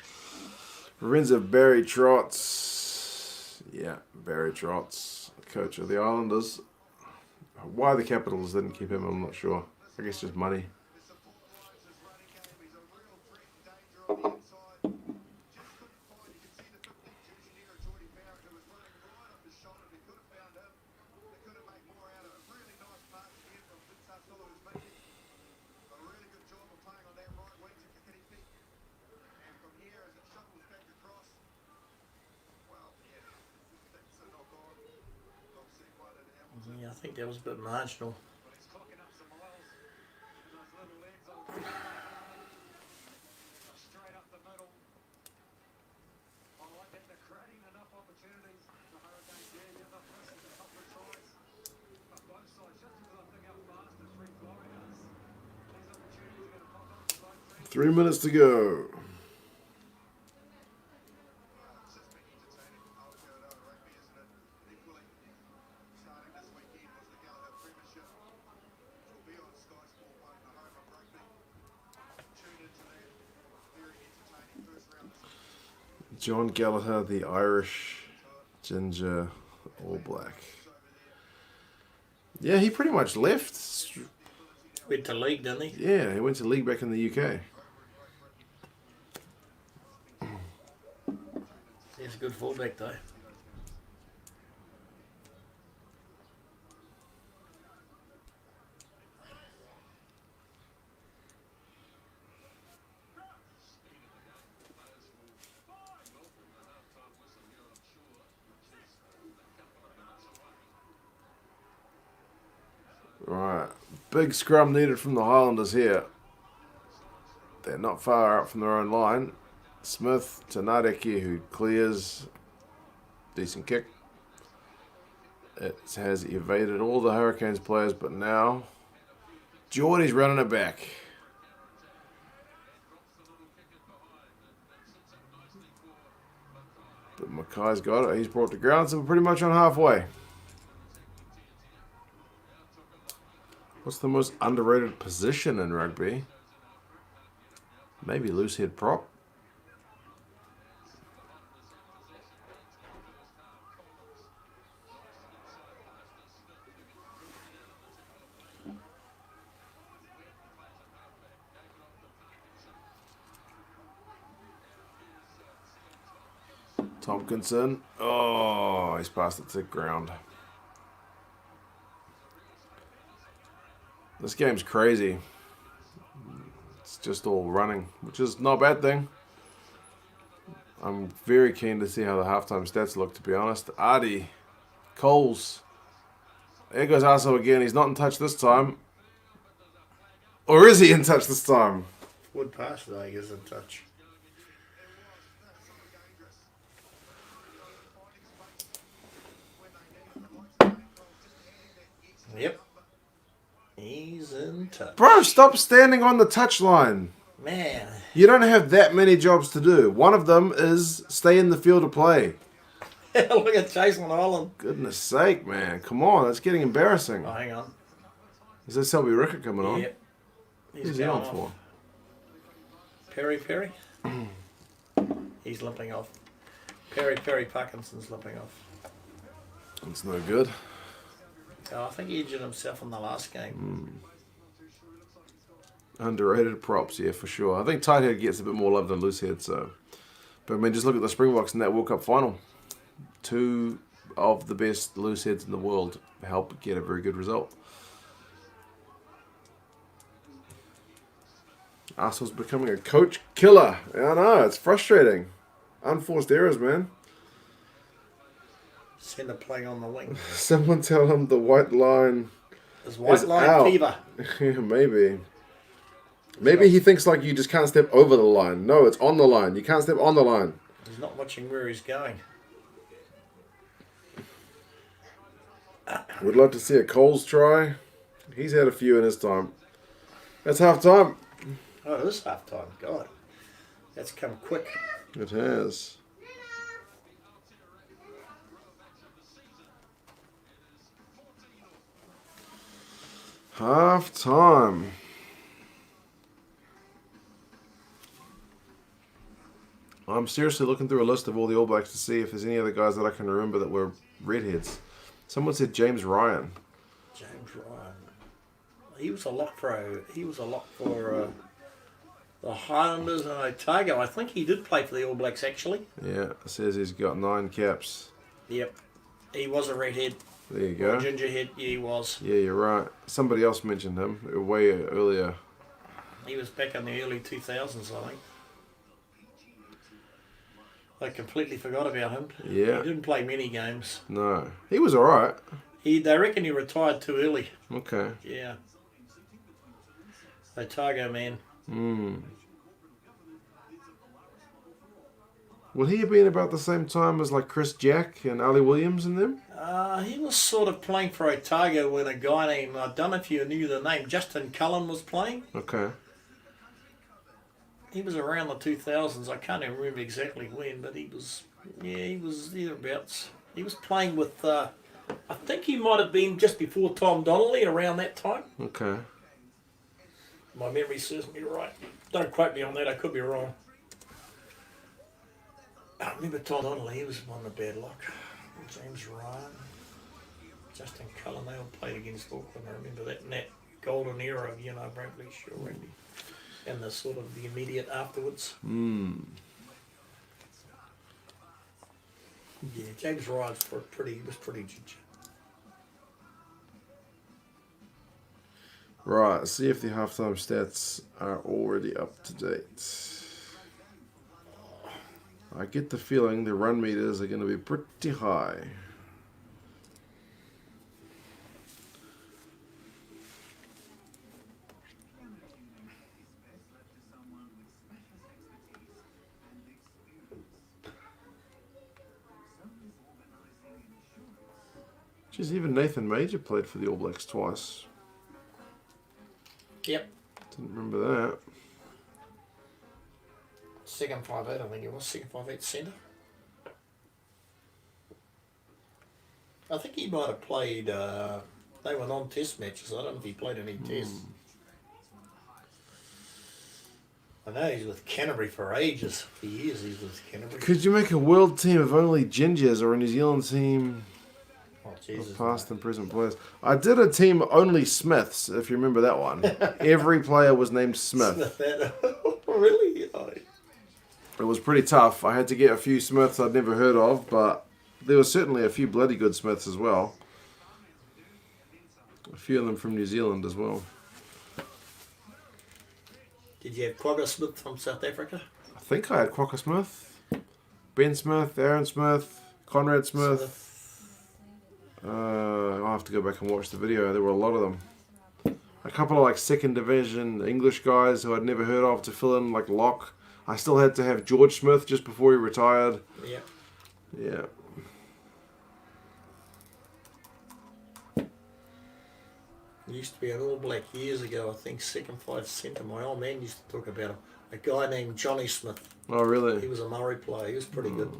Speaker 1: Lorenzo Barry Trotz. Yeah, Barry Trotz, coach of the Islanders. Why the Capitals didn't keep him, I'm not sure. I guess just money.
Speaker 2: Yeah, I think that was a bit marginal.
Speaker 1: Three minutes to go. John Gallagher, the Irish ginger All Black. Yeah, he pretty much left.
Speaker 2: Went to league, didn't he?
Speaker 1: Yeah, he went to league back in the UK.
Speaker 2: He's a good fullback, though.
Speaker 1: Right. Big scrum needed from the Highlanders here. They're not far out from their own line. Smith to Nadeki, who clears. Decent kick. It has evaded all the Hurricanes players, but now Geordie's running it back. But Mackay's got it. He's brought to ground, so we're pretty much on halfway. What's the most underrated position in rugby? Maybe loose head prop. Tompkinson. Oh, he's passed it to the ground. This game's crazy. It's just all running, which is not a bad thing. I'm very keen to see how the halftime stats look, to be honest. Artie. Coles. There goes Arso again. He's not in touch this time. Or is he in touch this time?
Speaker 2: Wood pass, though, he is in touch. Yep. He's in touch.
Speaker 1: Bro, stop standing on the touchline.
Speaker 2: Man.
Speaker 1: You don't have that many jobs to do. One of them is stay in the field of play.
Speaker 2: Look at Jason Holland.
Speaker 1: Goodness sake, man. Come on, it's getting embarrassing.
Speaker 2: Oh, hang on.
Speaker 1: Is that Selby Rickett coming on?
Speaker 2: Yep.
Speaker 1: Who's he on for?
Speaker 2: Perry? He's limping off. Perry Parkinson's limping off.
Speaker 1: It's no good.
Speaker 2: Oh, I think he injured himself in the last game.
Speaker 1: Underrated props, yeah, for sure. I think tight head gets a bit more love than loose head, so. But I mean, just look at the Springboks in that World Cup final. Two of the best loose heads in the world help get a very good result. Arsenal's becoming a coach killer. I know, it's frustrating. Unforced errors, man.
Speaker 2: Centre playing on the wing.
Speaker 1: Someone tell him the white line
Speaker 2: Is white line
Speaker 1: out.
Speaker 2: fever.
Speaker 1: Yeah, maybe. Maybe he thinks like you just can't step over the line. No, it's on the line. You can't step on the line.
Speaker 2: He's not watching where he's going.
Speaker 1: Would love to see a Coles try. He's had a few in his time. That's half time.
Speaker 2: Oh, it is half time. God. That's come quick.
Speaker 1: It has. Half time. I'm seriously looking through a list of all the All Blacks to see if there's any other guys that I can remember that were redheads. Someone said James Ryan.
Speaker 2: James Ryan. He was a lock for the Highlanders and Otago. I think he did play for the All Blacks actually.
Speaker 1: Yeah, it says he's got 9 caps.
Speaker 2: Yep. He was a redhead.
Speaker 1: There you go.
Speaker 2: Gingerhead, yeah, he was.
Speaker 1: Yeah, you're right. Somebody else mentioned him way earlier.
Speaker 2: He was back in the early 2000s, I think. I completely forgot about him.
Speaker 1: Yeah.
Speaker 2: He didn't play many games.
Speaker 1: No. He was alright.
Speaker 2: They reckon he retired too early.
Speaker 1: Okay.
Speaker 2: Yeah. Otago man.
Speaker 1: Would he have been about the same time as like Chris Jack and Ali Williams and them?
Speaker 2: He was sort of playing for Otago when a guy named, I don't know if you knew the name, Justin Cullen was playing.
Speaker 1: Okay.
Speaker 2: He was around the 2000s. I can't even remember exactly when, but he was thereabouts. He was playing with, I think he might have been just before Tom Donnelly around that time.
Speaker 1: Okay.
Speaker 2: My memory serves me right. Don't quote me on that, I could be wrong. I remember Tom Donnelly, he was one of the bad luck. James Ryan, Justin Cullen, they all played against Auckland. I remember that in that golden era of, Bradley Shaw rugby. And the sort of the immediate afterwards. Yeah, James Ryan was pretty ginger.
Speaker 1: Right, see if the halftime stats are already up to date. I get the feeling the run meters are going to be pretty high. Geez, even Nathan Major played for the All Blacks twice.
Speaker 2: Yep.
Speaker 1: Didn't remember that.
Speaker 2: Second 5'8", I think it was. Second 5'8" centre. I think he might have played... they were non-test matches. I don't know if he played any tests. I know he's with Canterbury for ages. For years he's with Canterbury.
Speaker 1: Could you make a world team of only gingers or a New Zealand team
Speaker 2: Oh, Jesus,
Speaker 1: of past and present players? I did a team only Smiths, if you remember that one. Every player was named Smith.
Speaker 2: Really? Oh.
Speaker 1: It was pretty tough. I had to get a few Smiths I'd never heard of, but there were certainly a few bloody good Smiths as well. A few of them from New Zealand as well.
Speaker 2: Did you have Quagga Smith from South Africa?
Speaker 1: I think I had Quokka Smith, Ben Smith, Aaron Smith, Conrad Smith. I'll have to go back and watch the video. There were a lot of them. A couple of like second division English guys who I'd never heard of to fill in, like Locke. I still had to have George Smith just before he retired.
Speaker 2: Yeah.
Speaker 1: Yeah.
Speaker 2: He used to be an All Black years ago, I think, second 5 centre. My old man used to talk about him. A guy named Johnny Smith.
Speaker 1: Oh, really?
Speaker 2: He was a Murray player. He was pretty good.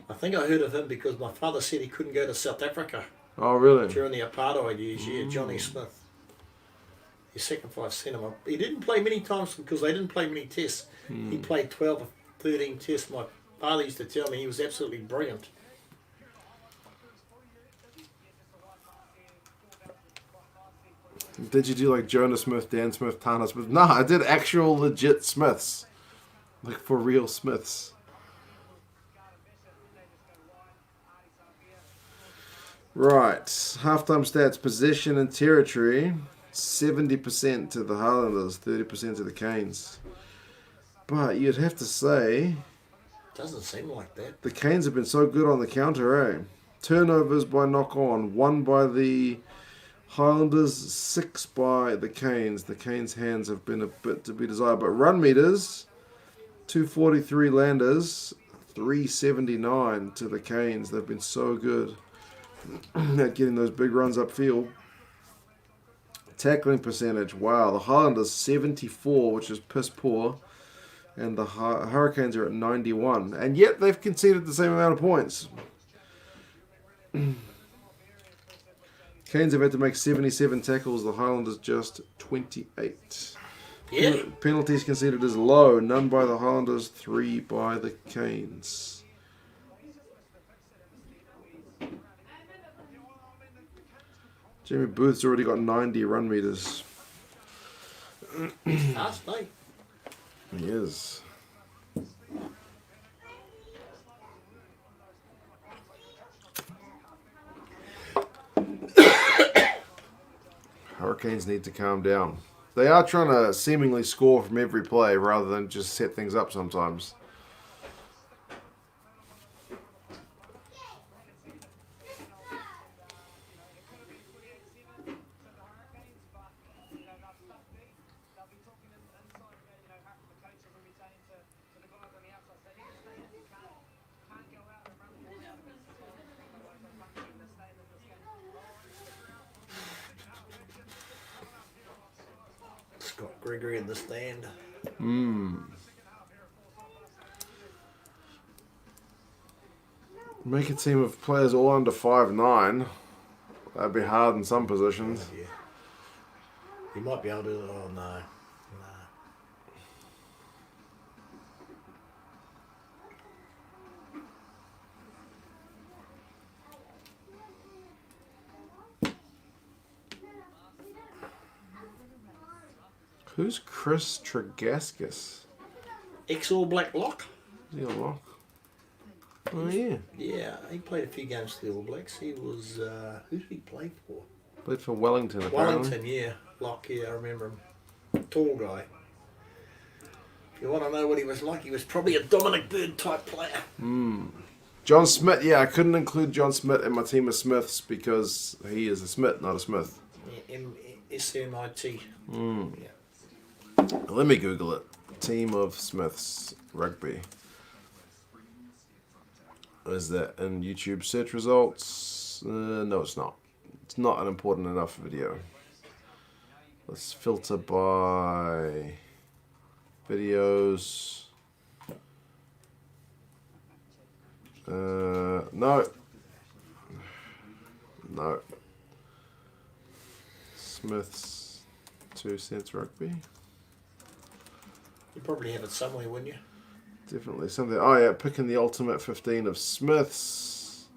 Speaker 2: I think I heard of him because my father said he couldn't go to South Africa
Speaker 1: Oh, really?
Speaker 2: during the apartheid years. Yeah, Johnny Smith. He's second 5 centre. He didn't play many times because they didn't play many tests. He played 12 or 13 tests. My father used to tell me he was absolutely brilliant.
Speaker 1: Did you do like Jonah Smith, Dan Smith, Tana Smith? No, I did actual legit Smiths. Like for real Smiths. Right. Halftime stats, possession and territory. 70% to the Highlanders, 30% to the Canes. But you'd have to say...
Speaker 2: Doesn't seem like that.
Speaker 1: The Canes have been so good on the counter, eh? Turnovers by knock-on. 1 by the Highlanders, 6 by the Canes. The Canes' hands have been a bit to be desired. But run meters, 243 Landers, 379 to the Canes. They've been so good at getting those big runs upfield. Tackling percentage, wow. The Highlanders, 74, which is piss poor. And the Hurricanes are at 91. And yet they've conceded the same amount of points. Canes have had to make 77 tackles. The Highlanders just 28.
Speaker 2: Yeah.
Speaker 1: Penalties conceded is low. None by the Highlanders, 3 by the Canes. Jamie Booth's already got 90 run meters.
Speaker 2: Last night.
Speaker 1: He is. Hurricanes need to calm down. They are trying to seemingly score from every play rather than just set things up sometimes.
Speaker 2: Scott Gregory in the stand.
Speaker 1: Make a team of players all under 5'9". That'd be hard in some positions.
Speaker 2: Yeah. He might be able to. Oh, no.
Speaker 1: Who's Chris Tregaskis?
Speaker 2: Ex-All Black lock.
Speaker 1: Is he a lock? Oh, yeah.
Speaker 2: Yeah, he played a few games for the All Blacks. He was, who did he play for?
Speaker 1: Played for Wellington, apparently.
Speaker 2: Wellington, yeah. Lock, yeah, I remember him. Tall guy. If you want to know what he was like, he was probably a Dominic Bird type player.
Speaker 1: John Smith, yeah, I couldn't include John Smith in my team of Smiths because he is a Smith, not a Smith.
Speaker 2: Yeah, SMIT.
Speaker 1: Yeah.
Speaker 2: Yeah.
Speaker 1: Let me Google it. Team of Smiths rugby. Is that in YouTube search results? No, it's not. It's not an important enough video. Let's filter by videos. No. No. Smith's 2 cents rugby.
Speaker 2: You probably have it somewhere, wouldn't you?
Speaker 1: Definitely something. Oh yeah, picking the ultimate 15 of Smiths.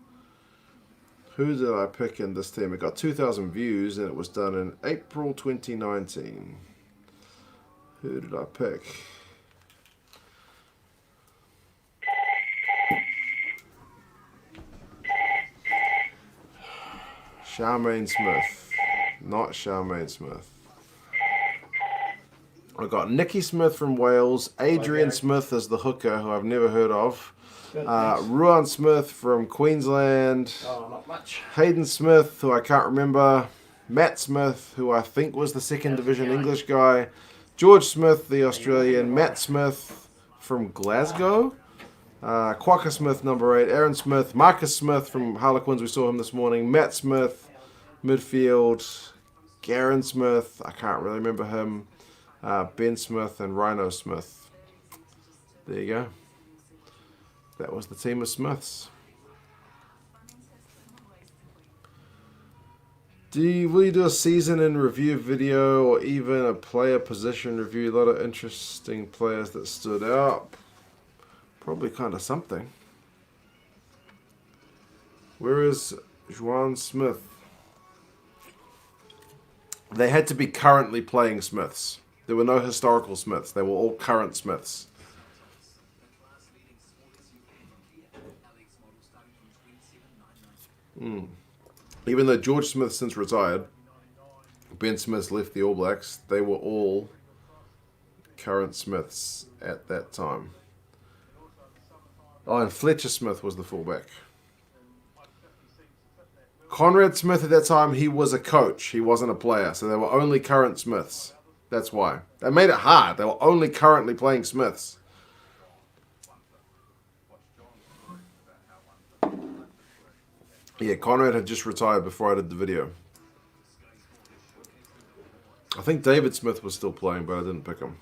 Speaker 1: Who did I pick in this team? It got 2,000 views and it was done in April 2019. Who did I pick? Charmaine Smith. Not Charmaine Smith. I got Nikki Smith from Wales, Adrian Smith as the hooker, who I've never heard of, Ruan Smith from Queensland,
Speaker 2: Not much.
Speaker 1: Hayden Smith, who I can't remember, Matt Smith, who I think was the second division English guy, George Smith, the Australian, Matt Smith from Glasgow, Quokka Smith, number 8, Aaron Smith, Marcus Smith from Harlequins, we saw him this morning, Matt Smith, midfield, Garen Smith, I can't really remember him, Ben Smith and Rhino Smith. There you go. That was the team of Smiths. Will you do a season in review video or even a player position review? A lot of interesting players that stood out. Probably kind of something. Where is Juan Smith? They had to be currently playing Smiths. There were no historical Smiths. They were all current Smiths. Even though George Smith since retired, Ben Smith left the All Blacks, they were all current Smiths at that time. Oh, and Fletcher Smith was the fullback. Conrad Smith at that time, he was a coach. He wasn't a player. So they were only current Smiths. That's why. They made it hard. They were only currently playing Smiths. Yeah, Conrad had just retired before I did the video. I think David Smith was still playing, but I didn't pick him.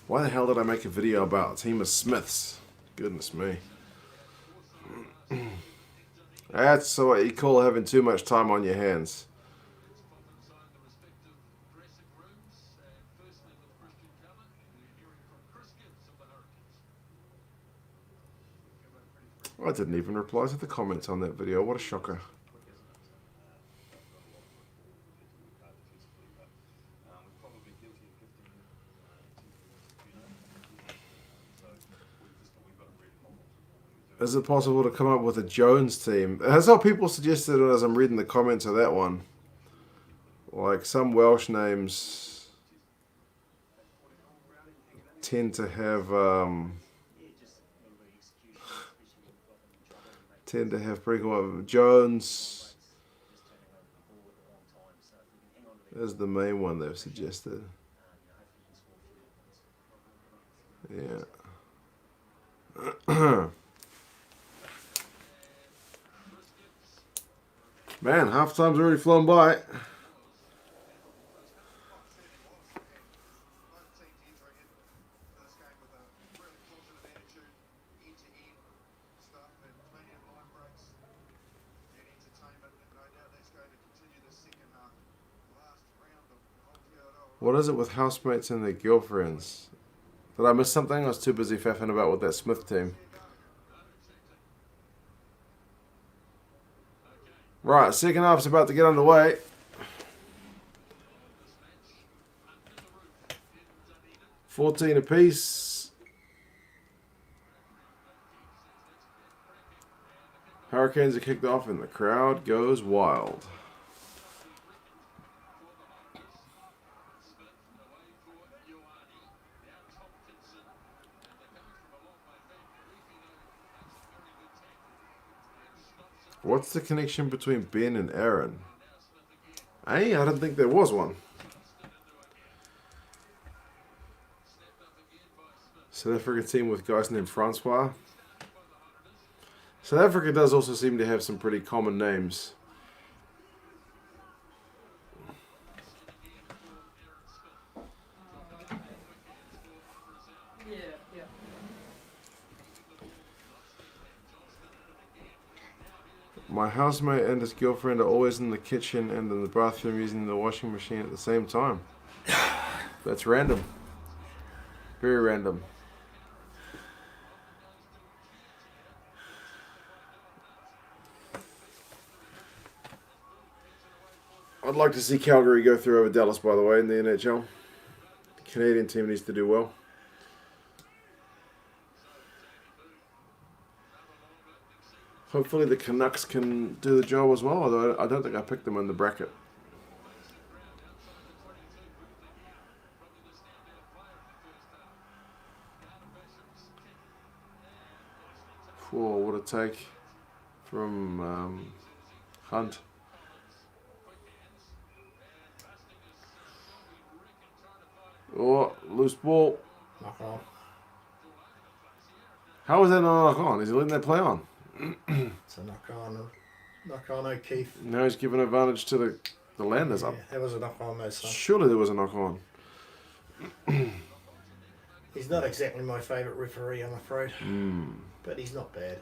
Speaker 1: Why the hell did I make a video about a team of Smiths? Goodness me. That's what you call having too much time on your hands. I didn't even reply to the comments on that video. What a shocker. Is it possible to come up with a Jones team? That's how people suggested it as I'm reading the comments of that one. Like some Welsh names tend to have pretty cool. Jones is the main one they've suggested. Yeah. Man, half time's already flown by. What is it with housemates and their girlfriends? Did I miss something? I was too busy faffing about with that Smith team. Right, second half's about to get underway. $14 apiece. Hurricanes are kicked off and the crowd goes wild. What's the connection between Ben and Aaron? Hey, I didn't think there was one. South African team with guys named Francois. South Africa does also seem to have some pretty common names. My housemate and his girlfriend are always in the kitchen and in the bathroom using the washing machine at the same time. That's random. Very random. I'd like to see Calgary go through over Dallas, by the way, in the NHL. The Canadian team needs to do well. Hopefully the Canucks can do the job as well, although I don't think I picked them in the bracket. Whoa, what a take from Hunt. Oh, loose ball.
Speaker 2: Knock on.
Speaker 1: How is that not a knock on? Is he letting that play on?
Speaker 2: It's a knock on. Knock on O'Keefe.
Speaker 1: Now he's giving advantage to the Landers up.
Speaker 2: Yeah, that was a knock on though, son.
Speaker 1: Surely there was a knock on.
Speaker 2: He's not exactly my favourite referee, I'm afraid. But he's not bad.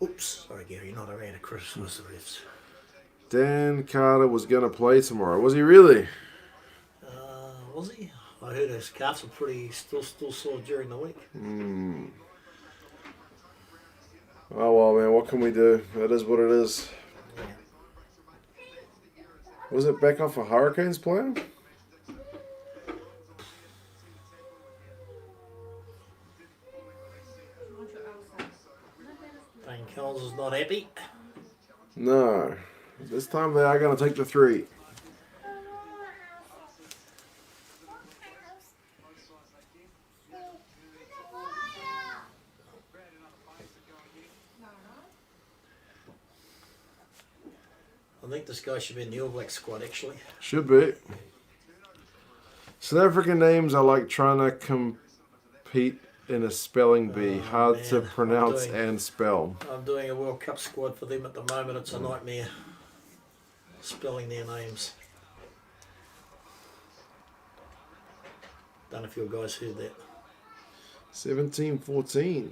Speaker 2: Oops. Sorry, Gary, not around to criticize the refs.
Speaker 1: Dan Carter was going to play tomorrow. Was he really?
Speaker 2: Was he? I heard his calves were pretty still sore during the week.
Speaker 1: Oh well, man, what can we do? It is what it is.
Speaker 2: Yeah.
Speaker 1: Was it back off a Hurricanes player?
Speaker 2: Dane Collins is not happy.
Speaker 1: No. This time they are going to take the 3.
Speaker 2: I think this guy should be in the All Black squad, actually.
Speaker 1: Should be. South African names are like trying to compete in a spelling bee. Hard to pronounce and spell.
Speaker 2: I'm doing a World Cup squad for them at the moment. It's a nightmare spelling their names. Don't know if you guys heard that.
Speaker 1: 17-14.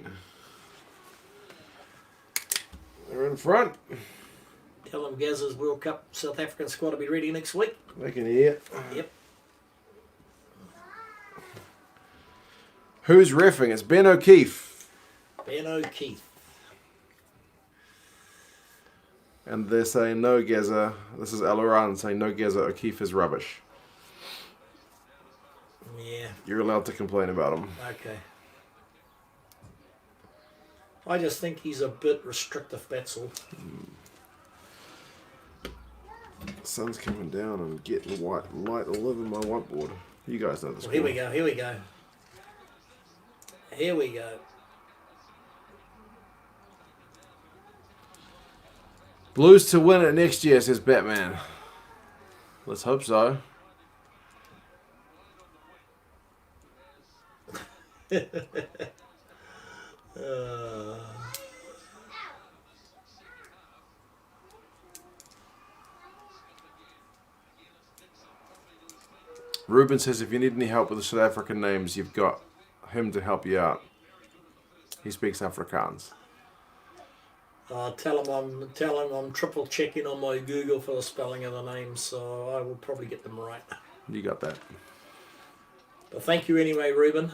Speaker 1: They're in front.
Speaker 2: Tell them Gazza's World Cup South African squad will be ready next week.
Speaker 1: They can hear.
Speaker 2: Yep.
Speaker 1: Who's reffing? It's Ben O'Keefe.
Speaker 2: Ben O'Keefe.
Speaker 1: And they're saying no, Gaza. This is Alaran saying no, Gaza. O'Keefe is rubbish.
Speaker 2: Yeah.
Speaker 1: You're allowed to complain about him.
Speaker 2: Okay. I just think he's a bit restrictive, that's all.
Speaker 1: The sun's coming down and getting light all over my whiteboard. You guys know this.
Speaker 2: Well, here we go. Here we go. Here we go.
Speaker 1: Blues to win it next year, says Batman. Let's hope so. Ruben says if you need any help with the South African names, you've got him to help you out. He speaks Afrikaans.
Speaker 2: Tell him I'm triple checking on my Google for the spelling of the names, so I will probably get them right.
Speaker 1: You got that.
Speaker 2: But thank you anyway, Ruben.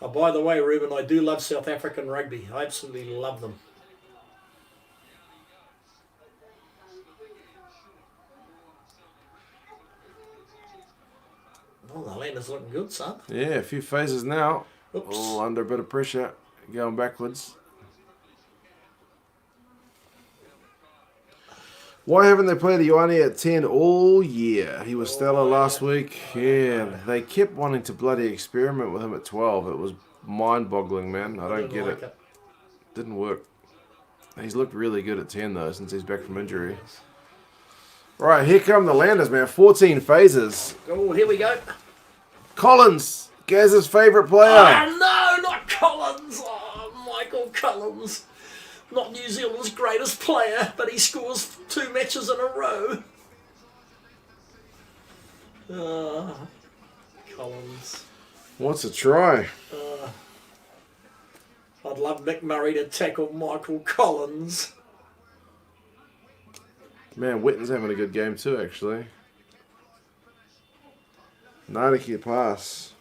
Speaker 2: Oh, by the way, Ruben, I do love South African rugby. I absolutely love them. Oh, the Highlander's looking good, son.
Speaker 1: Yeah, a few phases now.
Speaker 2: Oops.
Speaker 1: All under a bit of pressure. Going backwards. Why haven't they played Ioane at 10 all year? He was stellar last week. Yeah, they kept wanting to bloody experiment with him at 12. It was mind-boggling, man. I don't get it. Didn't work. He's looked really good at 10, though, since he's back from injury. Right, here come the Landers, man. 14 phases.
Speaker 2: Oh, here we go.
Speaker 1: Collins, Gaz's favourite player.
Speaker 2: Oh, no, not Collins. Oh, Michael Collins. Not New Zealand's greatest player, but he scores 2 matches in a row. Collins.
Speaker 1: What's a try?
Speaker 2: I'd love Mick Murray to tackle Michael Collins.
Speaker 1: Man, Witten's having a good game too, actually. 90 pass.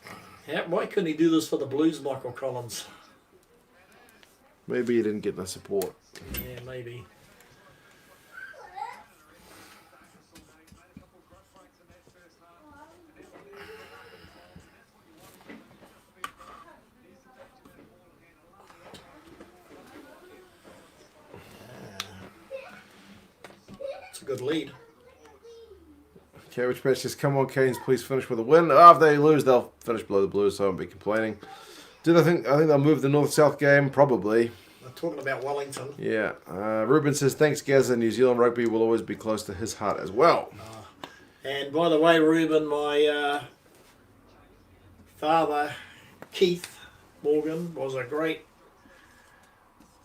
Speaker 2: Yeah, why couldn't he do this for the Blues, Michael Collins?
Speaker 1: Maybe he didn't get the support.
Speaker 2: Yeah, maybe. It's a good lead.
Speaker 1: Cabbage Patch says, come on, Canes, please finish with a win. Oh, if they lose, they'll finish below the Blues, so I won't be complaining. I think they'll move the North-South game? Probably.
Speaker 2: They're talking about Wellington.
Speaker 1: Yeah. Ruben says, thanks, Gaz, and New Zealand rugby will always be close to his heart as well.
Speaker 2: And by the way, Ruben, my father, Keith Morgan, was a great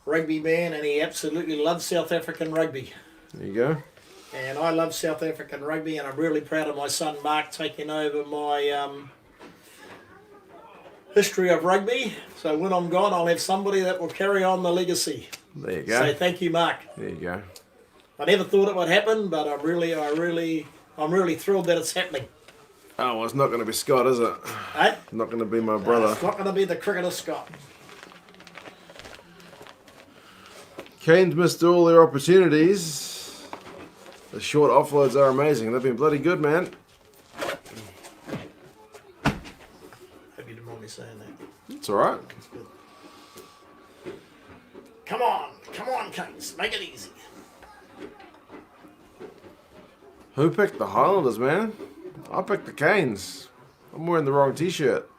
Speaker 2: rugby man, and he absolutely loved South African rugby.
Speaker 1: There you go.
Speaker 2: And I love South African rugby, and I'm really proud of my son Mark taking over my history of rugby. So when I'm gone, I'll have somebody that will carry on the legacy.
Speaker 1: There you go.
Speaker 2: So thank you, Mark.
Speaker 1: There you go.
Speaker 2: I never thought it would happen, but I'm really thrilled that it's happening.
Speaker 1: Oh, well, it's not going to be Scott, is it?
Speaker 2: Eh?
Speaker 1: Not going to be my brother.
Speaker 2: It's not going to be the cricketer Scott.
Speaker 1: Canes missed all their opportunities. The short offloads are amazing. They've been bloody good, man.
Speaker 2: Hope you didn't mind me saying that.
Speaker 1: It's all right.
Speaker 2: It's good. Come on, Canes, make it easy.
Speaker 1: Who picked the Highlanders, man? I picked the Canes. I'm wearing the wrong t-shirt.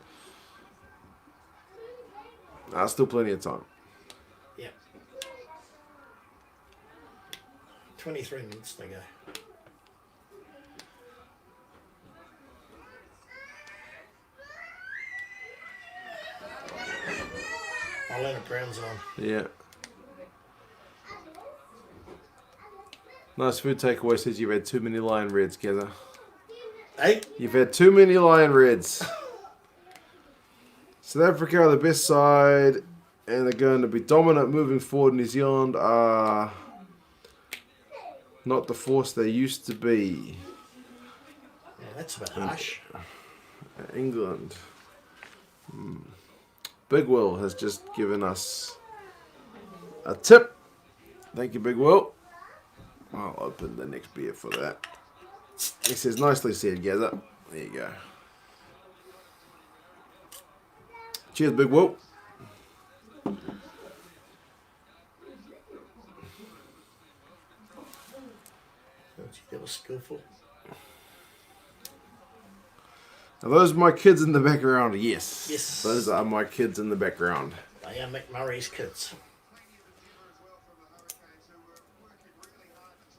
Speaker 1: Still plenty of time.
Speaker 2: Yeah. 23 minutes to go. Leonard Brown's on.
Speaker 1: Yeah. Nice food takeaway says you've had too many Lion Reds, Gaza.
Speaker 2: Hey?
Speaker 1: You've had too many Lion Reds. South Africa are the best side, and they're going to be dominant moving forward. New Zealand are not the force they used to be.
Speaker 2: Yeah, that's a bit harsh.
Speaker 1: England. Big Will has just given us a tip. Thank you, Big Will. I'll open the next beer for that. He says, nicely said, Gaza. There you go. Cheers, Big Will.
Speaker 2: Don't you get a skillful?
Speaker 1: Are those my kids in the background? Yes.
Speaker 2: Yes.
Speaker 1: Those are my kids in the background.
Speaker 2: They are Mick Murray's kids.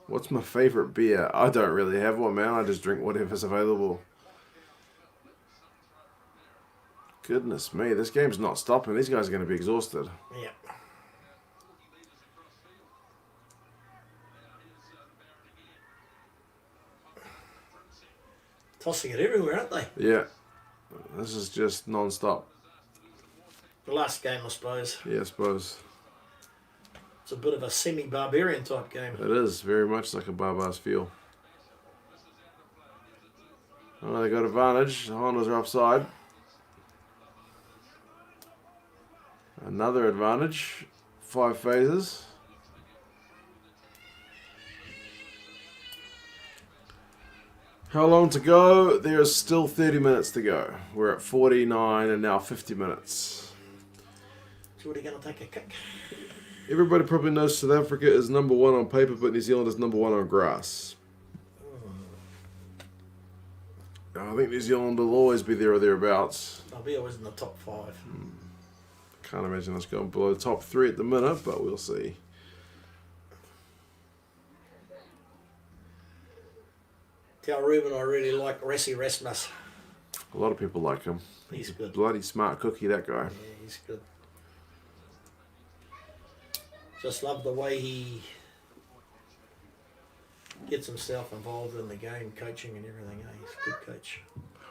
Speaker 1: What's my favourite beer? I don't really have one, man. I just drink whatever's available. Goodness me, this game's not stopping. These guys are going to be exhausted.
Speaker 2: Yeah. Tossing it everywhere, aren't they?
Speaker 1: Yeah. This is just non-stop.
Speaker 2: The last game, I suppose.
Speaker 1: Yeah, I suppose.
Speaker 2: It's a bit of a semi-barbarian type game.
Speaker 1: It is very much like a Barbar's feel. Oh, they got advantage. The Highlanders are offside. Another advantage. 5 phases. How long to go? There is still 30 minutes to go. We're at 49 and now 50 minutes.
Speaker 2: So what are you going to take a kick?
Speaker 1: Everybody probably knows South Africa is number 1 on paper, but New Zealand is number 1 on grass. I think New Zealand will always be there or thereabouts.
Speaker 2: I'll be always in the top 5.
Speaker 1: Can't imagine us going below the top 3 at the minute, but we'll see.
Speaker 2: Tell Ruben I really like Rassi Rasmus.
Speaker 1: A lot of people like him.
Speaker 2: He's good.
Speaker 1: Bloody smart cookie, that guy.
Speaker 2: Yeah, he's good. Just love the way he gets himself involved in the game, coaching and everything. Eh? He's a good coach.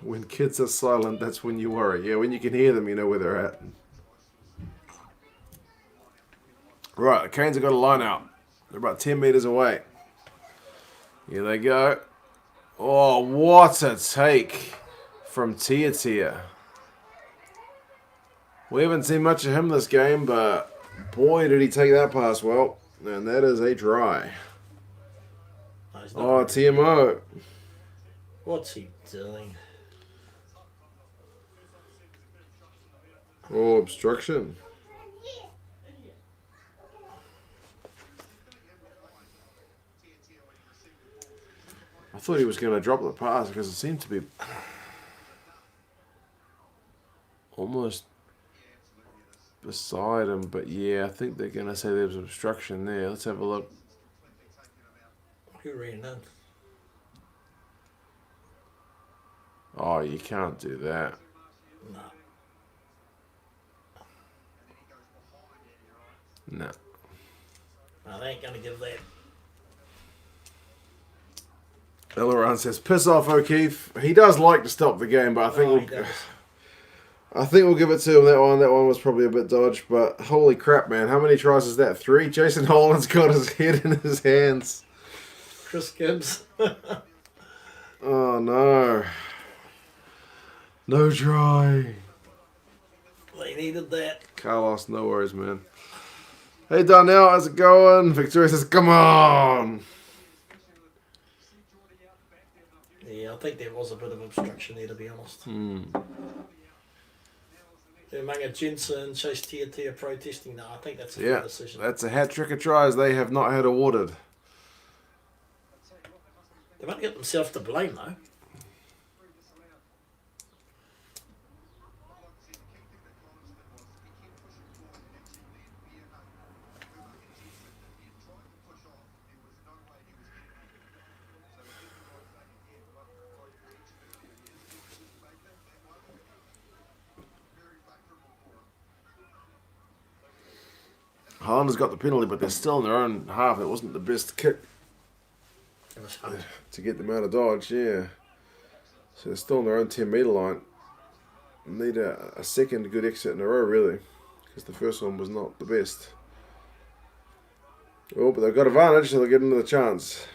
Speaker 1: When kids are silent, that's when you worry. Yeah, when you can hear them, you know where they're at. Right, the Canes have got a line out. They're about 10 metres away. Here they go. Oh, what a take from Tia. We haven't seen much of him this game, but boy, did he take that pass well. And that is a try.
Speaker 2: No,
Speaker 1: TMO.
Speaker 2: What's he doing?
Speaker 1: Oh, obstruction. I thought he was going to drop the pass because it seemed to be almost beside him. But yeah, I think they're going to say there was obstruction there. Let's have a look.
Speaker 2: Who ran in?
Speaker 1: Oh, you can't do that.
Speaker 2: No.
Speaker 1: No.
Speaker 2: No, they ain't going to give that.
Speaker 1: Elleran says, "Piss off, O'Keefe." He does like to stop the game, but I think we'll give it to him. That one was probably a bit dodged, but holy crap, man! How many tries is that? 3. Jason Holland's got his head in his hands.
Speaker 2: Chris Gibbs.
Speaker 1: Oh no! No try.
Speaker 2: They needed that.
Speaker 1: Carlos, no worries, man. Hey Darnell, how's it going? Victoria says, "Come on."
Speaker 2: Yeah, I think there was a bit of obstruction there, to be honest. Manga Jensen, Chase Tia protesting. No, I think that's a fair decision.
Speaker 1: That's a hat trick of tries they have not had awarded.
Speaker 2: They might get themselves to blame, though.
Speaker 1: Highlanders got the penalty, but they're still in their own half. It wasn't the best kick to get them out of dodge, yeah. So they're still in their own 10-metre line. Need a second good exit in a row, really, because the first one was not the best. Oh, but they've got advantage, so they'll get another chance.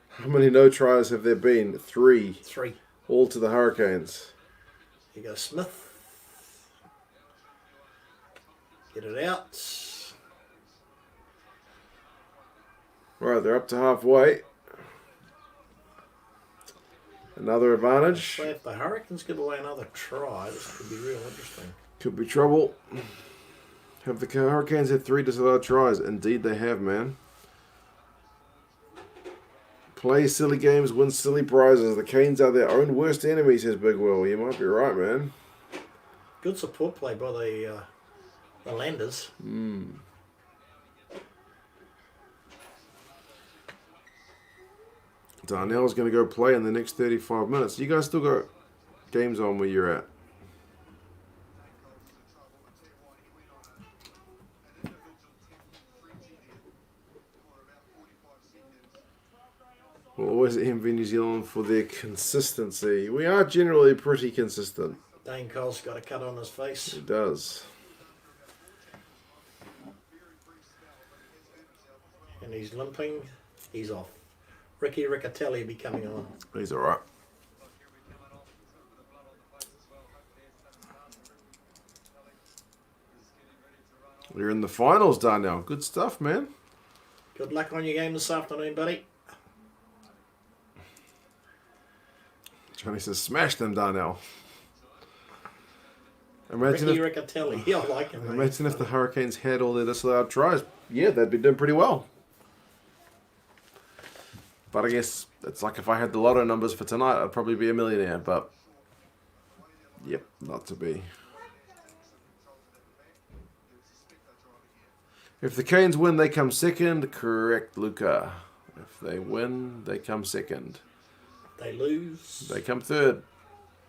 Speaker 1: How many no tries have there been? 3.
Speaker 2: 3.
Speaker 1: All to the Hurricanes.
Speaker 2: Here goes Smith. Get it out.
Speaker 1: Right, they're up to halfway. Another advantage.
Speaker 2: So if the Hurricanes give away another try, this could be real interesting.
Speaker 1: Could be trouble. Have the Hurricanes had 3 disallowed tries? Indeed they have, man. Play silly games, win silly prizes. The Canes are their own worst enemy, says Big Will. You might be right, man.
Speaker 2: Good support play by the Landers.
Speaker 1: Darnell's going to go play in the next 35 minutes. You guys still got games on where you're at? We'll always envy New Zealand for their consistency. We are generally pretty consistent.
Speaker 2: Dane Cole's got a cut on his face.
Speaker 1: He does.
Speaker 2: And he's limping. He's off. Ricky Riccatelli be coming on.
Speaker 1: He's all right. You're in the finals, Darnell. Good stuff, man.
Speaker 2: Good luck on your game this afternoon, buddy.
Speaker 1: Johnny says, "Smash them, Darnell."
Speaker 2: Ricky Riccatelli. Yeah, I like him.
Speaker 1: Imagine if the Hurricanes had all their disallowed tries. Yeah, they'd be doing pretty well. But I guess it's like if I had the lotto numbers for tonight, I'd probably be a millionaire. But, yep, not to be. If the Canes win, they come second. Correct, Luca. If they win, they come second.
Speaker 2: They lose.
Speaker 1: They come third.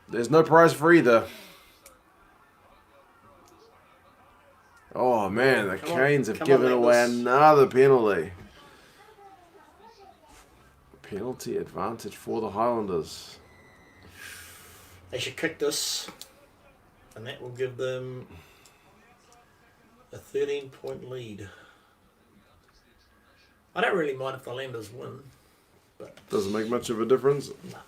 Speaker 1: There's no prize for either. Oh, man, the Canes have given away another penalty. Penalty advantage for the Highlanders.
Speaker 2: They should kick this, and that will give them a 13-point lead. I don't really mind if the Highlanders win. But
Speaker 1: doesn't make much of a difference.
Speaker 2: No.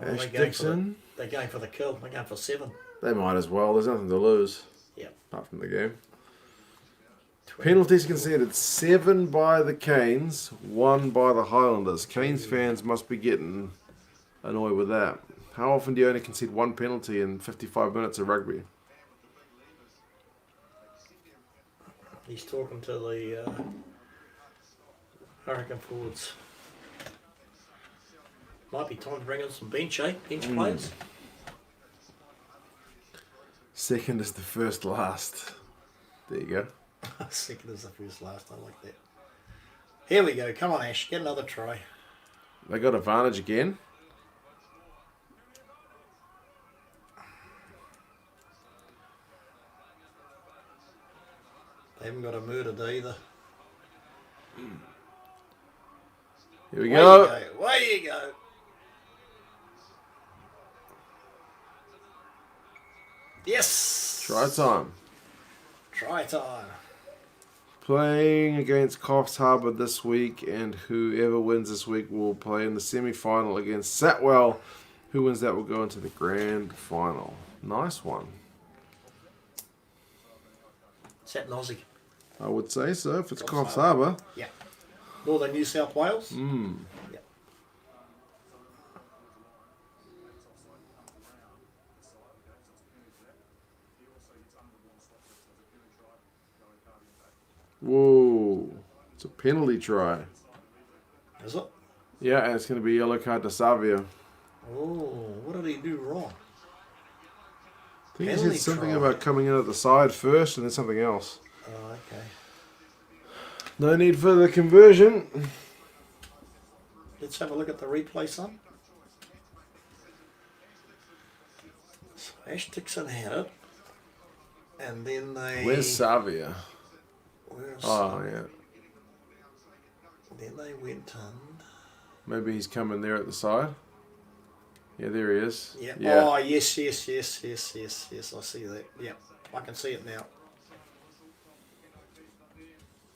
Speaker 1: Ash Dixon.
Speaker 2: They're going for the kill. They're going for 7.
Speaker 1: They might as well. There's nothing to lose.
Speaker 2: Yeah.
Speaker 1: Apart from the game. Penalties conceded 7 by the Canes, 1 by the Highlanders. Canes fans must be getting annoyed with that. How often do you only concede 1 penalty in 55 minutes of rugby?
Speaker 2: He's talking to the Hurricane forwards. Might be time to bring in some bench players.
Speaker 1: Second is the first last. There you go.
Speaker 2: Second is the first last. I like that. Here we go. Come on, Ash. Get another try.
Speaker 1: They got advantage again.
Speaker 2: They haven't got a murdered either.
Speaker 1: Here we go.
Speaker 2: Way you go. Yes.
Speaker 1: Try time.
Speaker 2: Try time.
Speaker 1: Playing against Coffs Harbour this week, and whoever wins this week will play in the semi-final against Satwell. Who wins that will go into the grand final. Nice one.
Speaker 2: Is that an Aussie?
Speaker 1: I would say so, if it's
Speaker 2: Coffs
Speaker 1: Coffs Harbour.
Speaker 2: Yeah. Northern New South Wales? Yeah.
Speaker 1: Whoa. It's a penalty try.
Speaker 2: Is it?
Speaker 1: Yeah, and it's going to be yellow card to Savia.
Speaker 2: Oh, what did he do wrong?
Speaker 1: I think he said something about coming in at the side first and then something else.
Speaker 2: Oh, okay.
Speaker 1: No need for the conversion.
Speaker 2: Let's have a look at the replay, son. So Ash Dixon had it. And then they...
Speaker 1: Where's Savia?
Speaker 2: Where's
Speaker 1: yeah.
Speaker 2: Then they went in.
Speaker 1: Maybe he's coming there at the side. Yeah, there he is.
Speaker 2: Yeah.
Speaker 1: Yeah.
Speaker 2: Oh, yes. I see that. Yeah, I can see it now.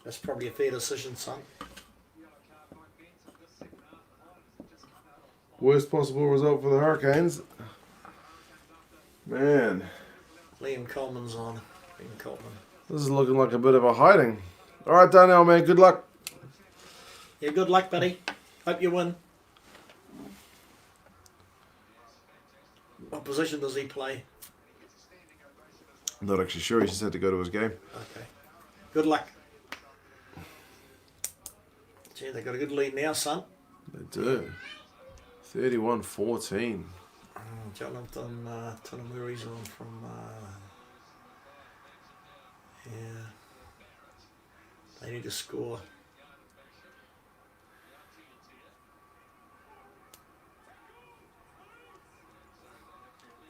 Speaker 2: That's probably a fair decision, son.
Speaker 1: Worst possible result for the Hurricanes. Man.
Speaker 2: Liam Coleman's on. Liam Coleman.
Speaker 1: This is looking like a bit of a hiding. All right, Darnell, man. Good luck.
Speaker 2: Yeah, good luck, buddy. Hope you win. What position does he play?
Speaker 1: I'm not actually sure. He just had to go to his game.
Speaker 2: Okay. Good luck. Gee, they got a good lead now, son.
Speaker 1: They do. 31-14.
Speaker 2: Jonathan Tunamuri's on from... yeah. They need to score.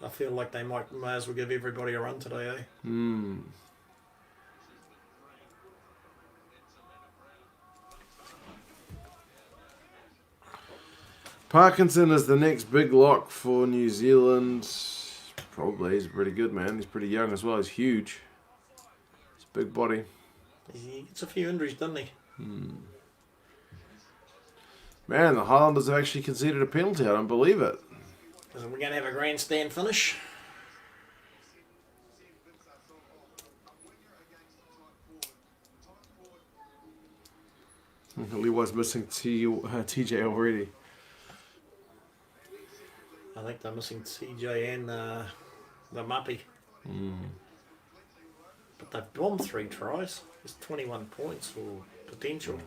Speaker 2: I feel like they might as well give everybody a run today, eh?
Speaker 1: Hmm. Parkinson is the next big lock for New Zealand. Probably. He's pretty good, man. He's pretty young as well. He's huge. He's a big body.
Speaker 2: He gets a few injuries, doesn't he?
Speaker 1: Man, the Highlanders have actually conceded a penalty. I don't believe it.
Speaker 2: We're going to have a grandstand finish.
Speaker 1: Lewi's missing TJ already.
Speaker 2: I think they're missing TJ and the Muppy. But they've bombed 3 tries. There's 21 points for potential.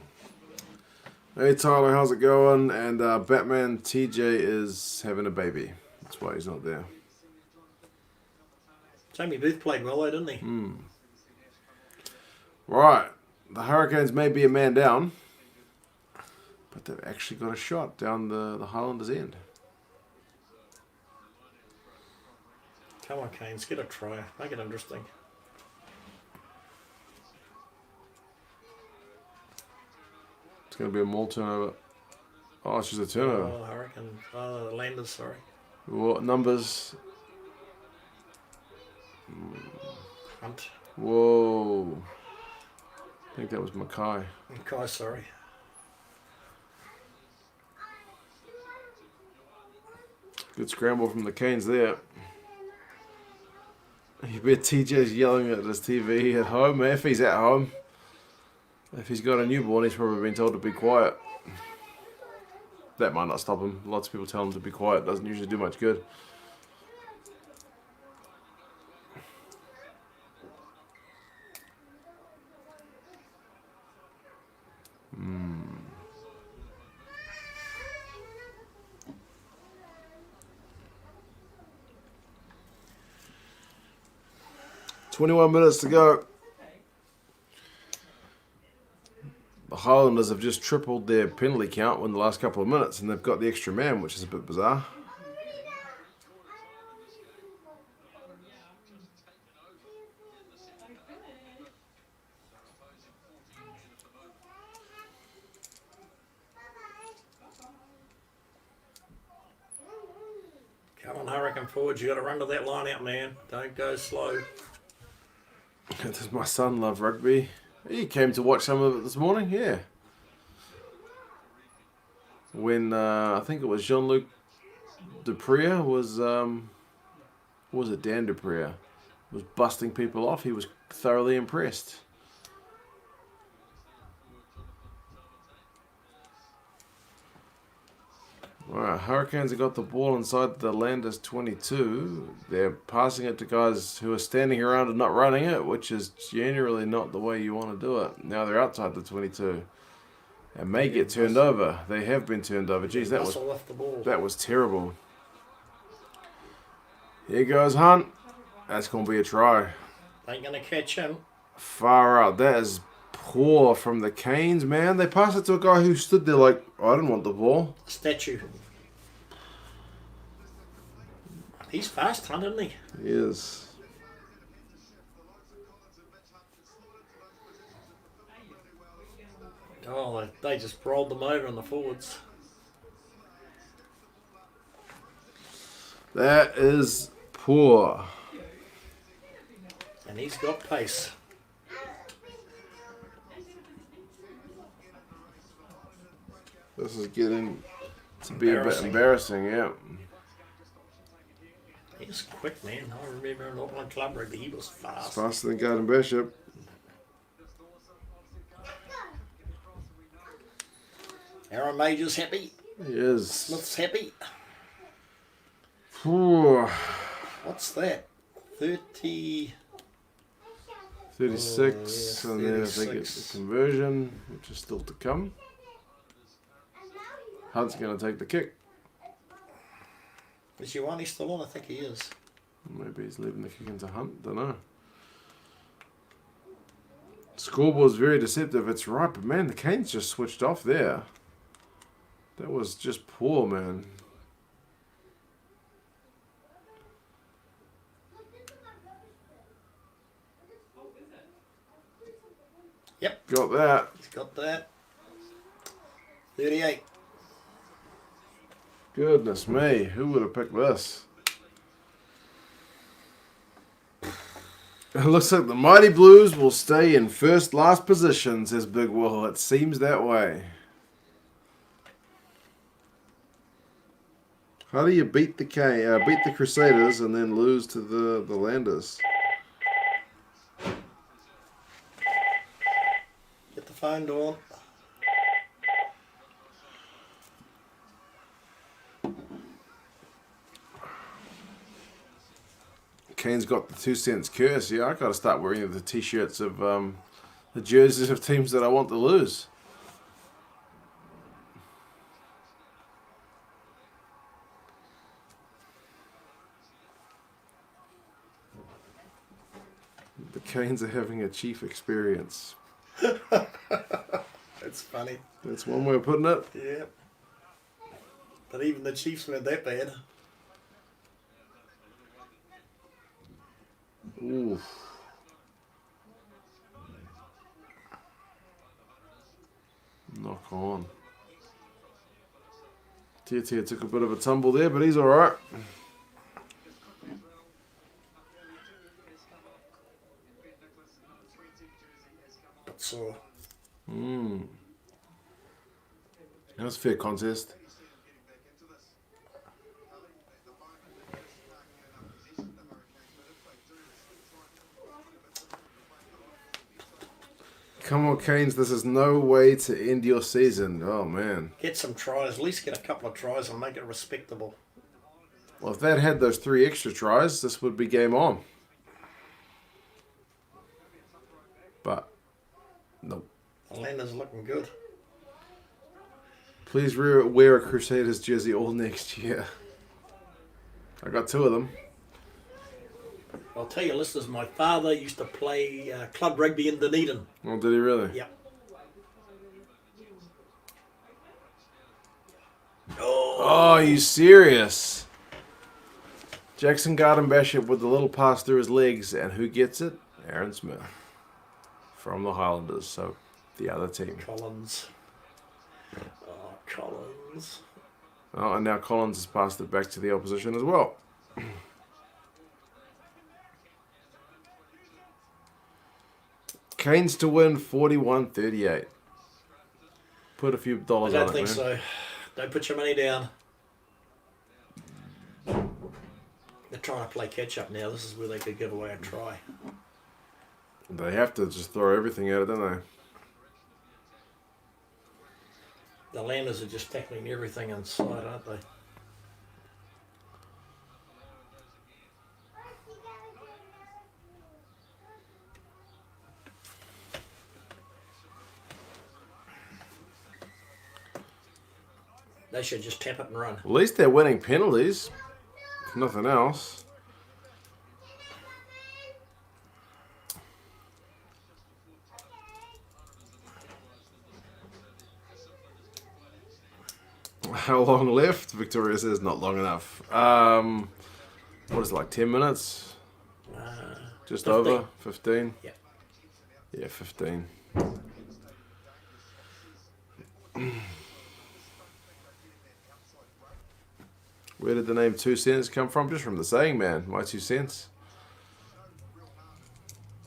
Speaker 1: Hey Tyler, how's it going? And Batman TJ is having a baby. That's why he's not there.
Speaker 2: Jamie Booth played well though, didn't he?
Speaker 1: Right. The Hurricanes may be a man down, but they've actually got a shot down the Highlanders' end.
Speaker 2: Come on, Canes, get a try. Make it interesting.
Speaker 1: It's going to be a maul turnover. Oh, it's just a turnover.
Speaker 2: Oh, Hurricane. Oh, the Landers, sorry.
Speaker 1: What numbers?
Speaker 2: Hunt.
Speaker 1: Whoa. I think that was Mackay.
Speaker 2: Mackay, sorry.
Speaker 1: Good scramble from the Canes there. You bet TJ's yelling at his TV at home. If he's at home, if he's got a newborn, he's probably been told to be quiet. That might not stop him. Lots of people tell him to be quiet. Doesn't usually do much good. Hmm. 21 minutes to go. The Highlanders have just tripled their penalty count in the last couple of minutes, and they've got the extra man, which is a bit bizarre.
Speaker 2: Come on, Hurricane forwards. You got to run to that line out, man. Don't go slow.
Speaker 1: Does my son love rugby? He came to watch some of it this morning, yeah. When I think it was Jean-Luc Dupria was it Dan Dupria? Was busting people off. He was thoroughly impressed. Alright, Hurricanes have got the ball inside the Landers 22. They're passing it to guys who are standing around and not running it, which is generally not the way you want to do it. Now they're outside the 22 and may get turned over. They have been turned over. Jeez, that was terrible. Here goes Hunt. That's going to be a try.
Speaker 2: Ain't going to catch him.
Speaker 1: Far out. That is poor from the Canes, man. They passed it to a guy who stood there like, I didn't want the ball.
Speaker 2: Statue. He's fast, Hunt, isn't he?
Speaker 1: He is.
Speaker 2: Oh, they just rolled them over on the forwards.
Speaker 1: That is poor.
Speaker 2: And he's got pace.
Speaker 1: This is getting to be a bit embarrassing, yeah.
Speaker 2: He's quick, man. I remember in Auckland Club Rugby, he was fast.
Speaker 1: It's faster than Garden Bishop.
Speaker 2: Aaron Major's happy.
Speaker 1: He is.
Speaker 2: Smith's happy.
Speaker 1: Poor.
Speaker 2: What's that? 30...
Speaker 1: 36,
Speaker 2: Oh, yeah,
Speaker 1: and then if they get the conversion, which is still to come. Hunt's going to take the kick.
Speaker 2: Is Ioane still on? I think he is.
Speaker 1: Maybe he's leaving the kick into Hunt. Don't know. Scoreboard's very deceptive. It's right, but man, the Canes just switched off there. That was just poor, man.
Speaker 2: Yep.
Speaker 1: Got that.
Speaker 2: He's got that. 38.
Speaker 1: Goodness me, who would have picked this? It looks like the Mighty Blues will stay in last position, says Big Will. It seems that way. How do you beat the Crusaders and then lose to the Landers?
Speaker 2: Get the phone door.
Speaker 1: Kane's got the 2 cents curse. Yeah, I got to start wearing the t-shirts of the jerseys of teams that I want to lose. Canes are having a chief experience.
Speaker 2: That's funny.
Speaker 1: That's one way of putting it.
Speaker 2: Yeah. But even the Chiefs weren't that bad.
Speaker 1: Ooh. Knock on. Tia took a bit of a tumble there, but he's alright.
Speaker 2: But sore.
Speaker 1: That was a fair contest. Come on, Canes, this is no way to end your season. Oh, man.
Speaker 2: Get some tries. At least get a couple of tries and make it respectable.
Speaker 1: Well, if they'd had those 3 extra tries, this would be game on. But, nope.
Speaker 2: Highlander's looking good.
Speaker 1: Please wear a Crusaders jersey all next year. I got 2 of them.
Speaker 2: I'll tell you, listeners, my father used to play club rugby in Dunedin.
Speaker 1: Oh, did he really?
Speaker 2: Yep.
Speaker 1: Oh, are you serious? Jackson Garden Bishop with the little pass through his legs, and who gets it? Aaron Smith from the Highlanders, so the other team.
Speaker 2: Collins. Oh, Collins.
Speaker 1: Oh, and now Collins has passed it back to the opposition as well. Canes to win 41-38. Put a few
Speaker 2: I
Speaker 1: dollars on it,
Speaker 2: don't think
Speaker 1: man.
Speaker 2: so. Don't put your money down. They're trying to play catch up now. This is where they could give away a try.
Speaker 1: They have to just throw everything at it, don't they?
Speaker 2: The Landers are just tackling everything inside, aren't they? They should just tap it and run.
Speaker 1: At least they're winning penalties. If nothing else. How long left? Victoria says not long enough. What is it, like 10 minutes? Just
Speaker 2: 15.
Speaker 1: over? 15?
Speaker 2: Yeah.
Speaker 1: Yeah, 15. Where did the name 2 cents come from? Just from the saying, man. My 2 cents.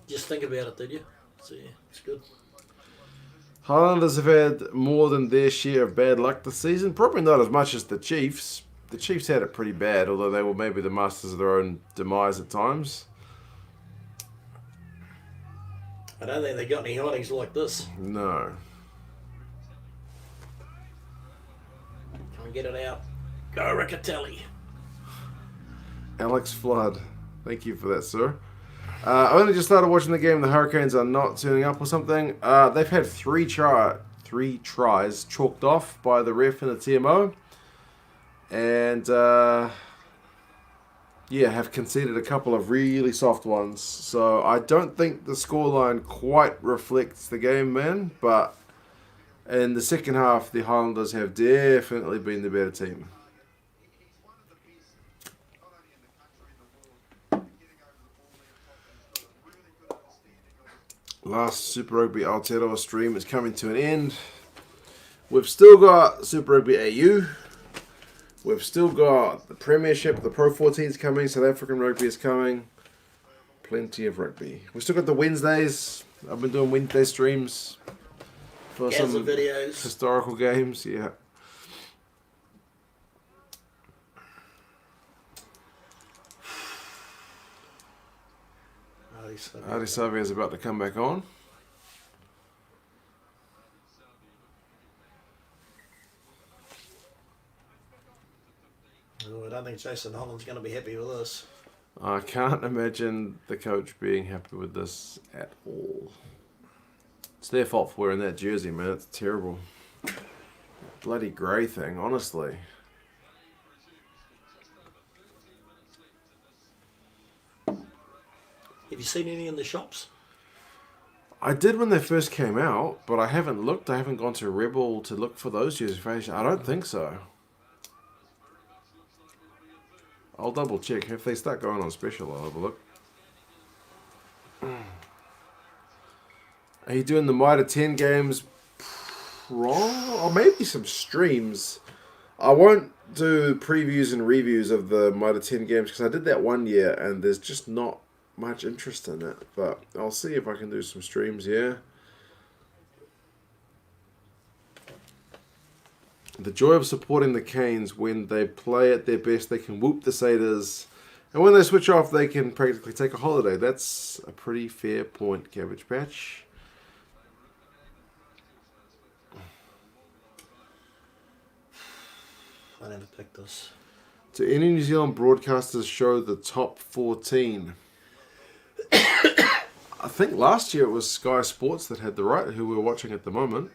Speaker 2: Just think about it, did you? So, yeah, it's good.
Speaker 1: Highlanders have had more than their share of bad luck this season. Probably not as much as the Chiefs. The Chiefs had it pretty bad, although they were maybe the masters of their own demise at times.
Speaker 2: I don't think they got any hidings like this.
Speaker 1: No.
Speaker 2: Come and get it out. Go, Riccatelli.
Speaker 1: Alex Flood. Thank you for that, sir. I only just started watching the game. The Hurricanes are not turning up or something. They've had 3 tries chalked off by the ref and the TMO. And, yeah, have conceded a couple of really soft ones. So I don't think the scoreline quite reflects the game, man. But in the second half, the Highlanders have definitely been the better team. Last Super Rugby Aotearoa stream is coming to an end. We've still got Super Rugby AU. We've still got the Premiership, the Pro 14's coming, South African Rugby is coming. Plenty of rugby. We've still got the Wednesdays. I've been doing Wednesday streams for
Speaker 2: Gaza
Speaker 1: some
Speaker 2: videos.
Speaker 1: historical games. Yeah. Adi Savia is about to come back on.
Speaker 2: Oh, I don't think Jason Holland's going to be happy with this.
Speaker 1: I can't imagine the coach being happy with this at all. It's their fault for wearing that jersey, man. It's terrible. Bloody grey thing, honestly.
Speaker 2: Have you seen any in the shops?
Speaker 1: I did when they first came out, but I haven't looked. I haven't gone to Rebel to look for those jerseys. I don't think so. I'll double check. If they start going on special, I'll have a look. Are you doing the Mitre 10 games? Or maybe some streams. I won't do previews and reviews of the Mitre 10 games because I did that one year and there's just not much interest in it. But I'll see if I can do some streams, yeah. The joy of supporting the Canes: when they play at their best, they can whoop the Satyrs. And when they switch off, they can practically take a holiday. That's a pretty fair point, Cabbage Patch.
Speaker 2: I never picked this.
Speaker 1: Do any New Zealand broadcasters show the top 14? I think last year it was Sky Sports that had the right, who we're watching at the moment.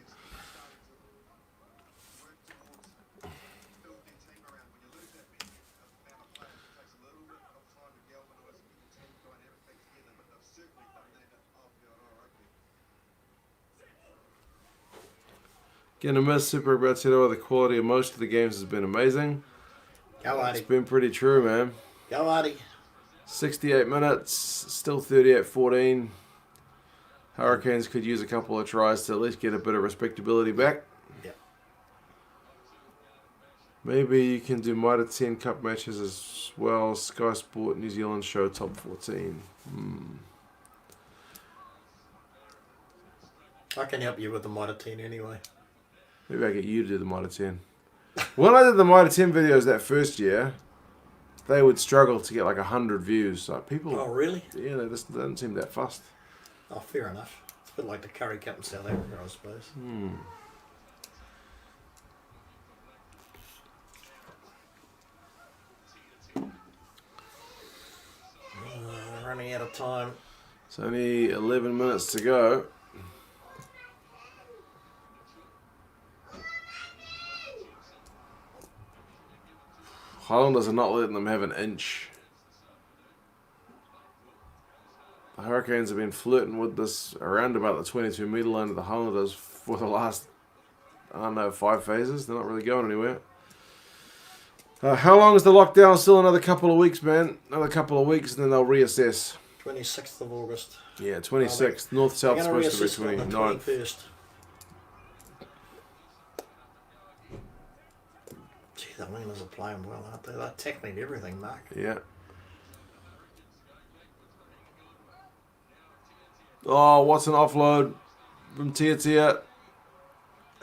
Speaker 1: Gonna miss Super Rugby Aotearoa. The quality of most of the games has been amazing.
Speaker 2: Go Artie.
Speaker 1: It's been pretty true, man.
Speaker 2: Go Artie.
Speaker 1: 68 minutes, still 38-14. Hurricanes could use a couple of tries to at least get a bit of respectability back.
Speaker 2: Yep.
Speaker 1: Maybe you can do Mitre 10 Cup matches as well. Sky Sport New Zealand show top 14.
Speaker 2: I can help you with the Mitre 10 anyway.
Speaker 1: Maybe I get you to do the Mitre 10. When I did the Mitre 10 videos that first year, they would struggle to get like 100 views. Like people,
Speaker 2: Oh, really?
Speaker 1: yeah, they just don't seem that fussed.
Speaker 2: Oh, fair enough. It's a bit like the Curry Cup in South Africa, I suppose. Running out of time.
Speaker 1: It's only 11 minutes to go. Highlanders are not letting them have an inch. The Hurricanes have been flirting with this around about the 22-metre line of the Highlanders for the last, I don't know, 5 phases. They're not really going anywhere. How long is the lockdown? Still another couple of weeks, man. Another couple of weeks, and then they'll reassess.
Speaker 2: 26th of August.
Speaker 1: Yeah, 26th. North-South supposed to be 29th.
Speaker 2: 21st. Gee, the Wingers are playing well, aren't they? They're tackling everything, Mark.
Speaker 1: Yeah. Oh, what's an offload from Tia?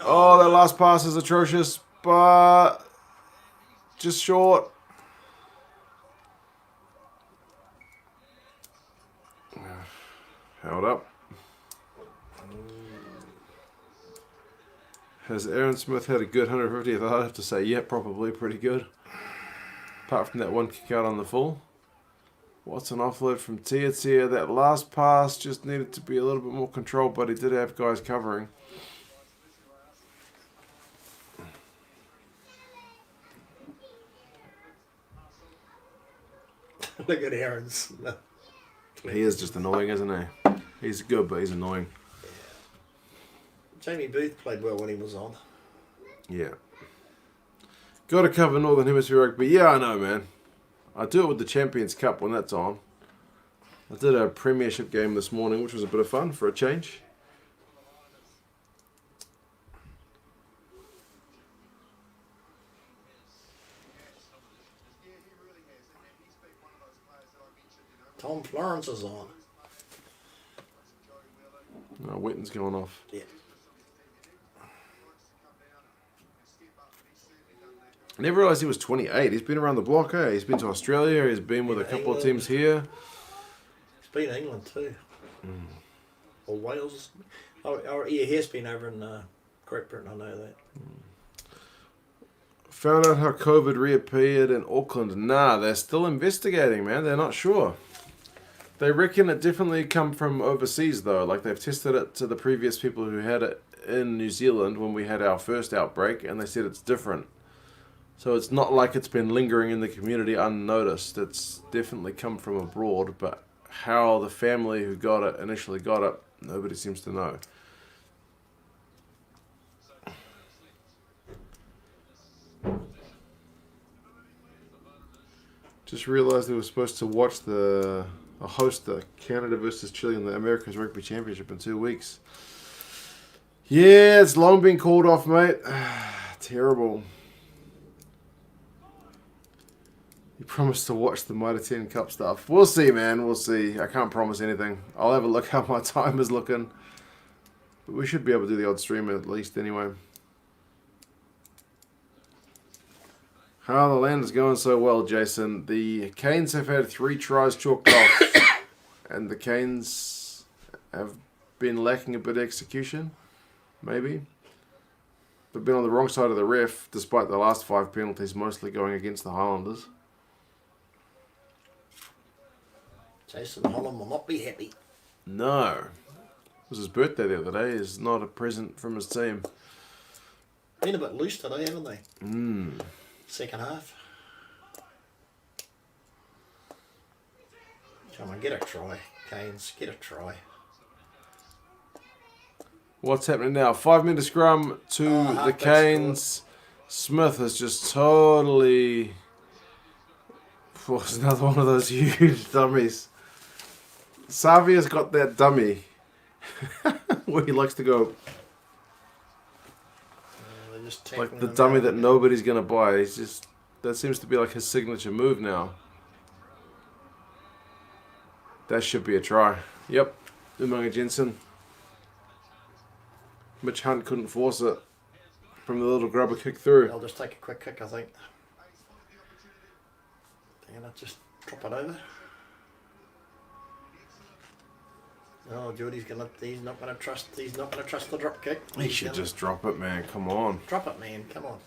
Speaker 1: Oh, that last pass is atrocious, but just short. Held up. Has Aaron Smith had a good 150th? I'd have to say, yeah, probably pretty good. Apart from that one kick out on the full. What's an offload from Tia? That last pass just needed to be a little bit more controlled, but he did have guys covering.
Speaker 2: Look at Aaron Smith.
Speaker 1: He is just annoying, isn't he? He's good, but he's annoying.
Speaker 2: Yeah. Jamie Booth played well when he was on.
Speaker 1: Yeah. Got to cover Northern Hemisphere rugby. Yeah, I know, man. I do it with the Champions Cup when that's on. I did a premiership game this morning, which was a bit of fun for a change.
Speaker 2: Tom Florence is on.
Speaker 1: No, Wetton's going off.
Speaker 2: Yeah.
Speaker 1: I never realised he was 28. He's been around the block, eh? He's been to Australia. He's been with a couple of teams here.
Speaker 2: He's been to England too. Or Wales. Oh, yeah, he has been over in Great Britain, I know that.
Speaker 1: Found out how COVID reappeared in Auckland. Nah, they're still investigating, man. They're not sure. They reckon it definitely come from overseas, though. Like, they've tested it to the previous people who had it in New Zealand when we had our first outbreak, and they said it's different. So it's not like it's been lingering in the community unnoticed. It's definitely come from abroad, but how the family who got it initially got it, Nobody seems to know. Just realised they were supposed to watch host the Canada versus Chile in the America's Rugby Championship in 2 weeks. Yeah, it's long been called off, mate. Terrible. You promised to watch the Mitre 10 Cup stuff. We'll see, man. We'll see. I can't promise anything. I'll have a look how my time is looking. But we should be able to do the odd stream at least anyway. How the land is going so well, Jason. The Canes have had 3 tries chalked off. And the Canes have been lacking a bit of execution. Maybe. They've been on the wrong side of the ref, despite the last 5 penalties mostly going against the Highlanders.
Speaker 2: Jason Holland will not be happy.
Speaker 1: No. It was his birthday the other day. It's not a present from his team.
Speaker 2: Been a bit loose today, haven't they?
Speaker 1: Mm.
Speaker 2: Second half. Come on, get a try. Canes, get a try.
Speaker 1: What's happening now? 5-minute scrum to the Canes. Smith is just totally... It's another one of those huge dummies. Savia's got that dummy where he likes to go like the dummy that nobody's going to buy. He's just, that seems to be like his signature move now. That should be a try. Yep. Umaga Jensen. Mitch Hunt couldn't force it from the little grubber kick through.
Speaker 2: I'll just take a quick kick, I think. And I'll just drop it over. Oh, Geordie's not gonna trust the drop kick.
Speaker 1: He should just drop it, man. Come on.
Speaker 2: Drop it, man. Come on.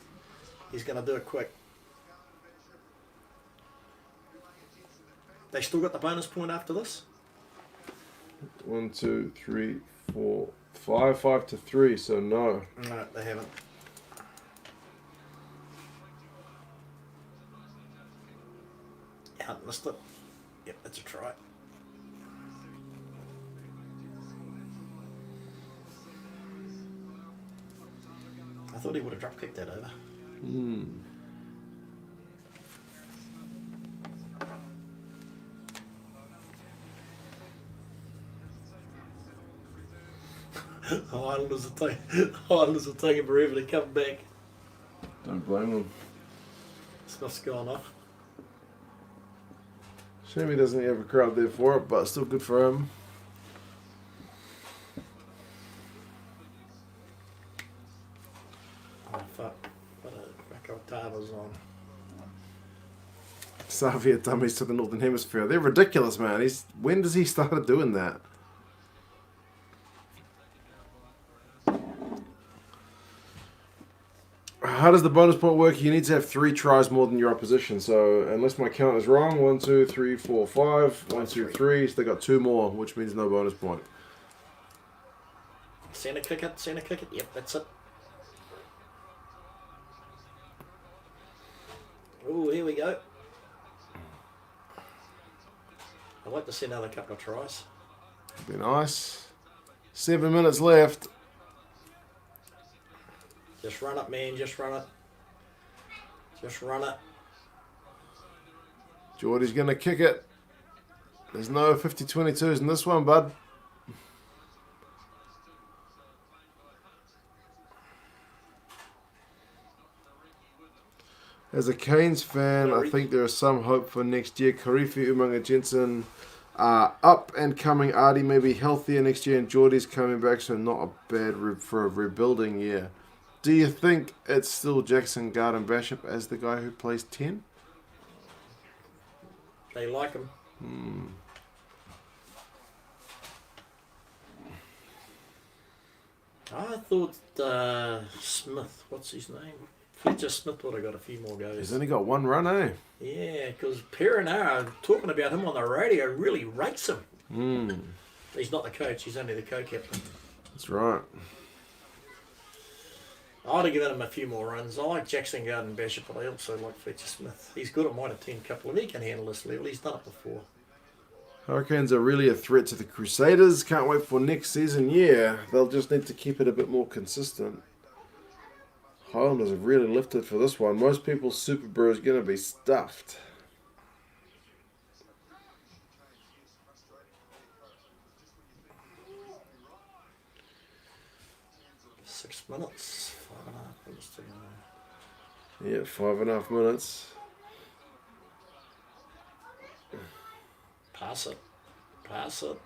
Speaker 2: He's gonna do it quick. They still got the bonus point after this?
Speaker 1: 1, 2, 3, 4, 5. 5 to 3, so no.
Speaker 2: No, they haven't. Hunt missed it. Yep, that's a try. I thought he would have drop kicked that over.
Speaker 1: Hmm.
Speaker 2: Highlanders are taking forever to come back.
Speaker 1: Don't blame them.
Speaker 2: Smith's gone off.
Speaker 1: Shame he doesn't have a crowd there for it, but still good for him.
Speaker 2: Oh fuck. What a crack Ottawa's on.
Speaker 1: Savia dummies to the Northern Hemisphere. They're ridiculous, man. When does he start doing that? How does the bonus point work? You need to have 3 tries more than your opposition. So, unless my count is wrong, 1, 2, 3, 4, 5. 1, 2, 3. So they got 2 more, which means no bonus point.
Speaker 2: Centre kick it. Yep, that's it. Oh, here we go. I'd like to see another couple of tries.
Speaker 1: Be nice. 7 minutes left.
Speaker 2: Just run it, man. Just run it. Just run it.
Speaker 1: Geordie's going to kick it. There's no 50-22s in this one, bud. As a Canes fan, I think there is some hope for next year. Karifi, Umaga Jensen are up and coming. Artie may be healthier next year, and Geordie's coming back, so not a bad for a rebuilding year. Do you think it's still Jackson Garden Bishop as the guy who plays 10?
Speaker 2: They like him. I thought Smith, what's his name? Fletcher Smith would have got a few more goes.
Speaker 1: He's only got 1 run, eh?
Speaker 2: Yeah, because Perinara, talking about him on the radio, really rates him. He's not the coach, he's only the co-captain.
Speaker 1: That's right.
Speaker 2: I'd have given him a few more runs. I like Jackson Garden Bishop, but I also like Fletcher Smith. He's good at Mitre 10 couple, and he can handle this level. He's done it before.
Speaker 1: Hurricanes are really a threat to the Crusaders. Can't wait for next season. Yeah, they'll just need to keep it a bit more consistent. Highlanders have really lifted for this one. Most people's Super Brew is going to be stuffed.
Speaker 2: Six minutes. 5.5 minutes to go.
Speaker 1: Yeah, 5.5 minutes.
Speaker 2: Pass it. Pass it.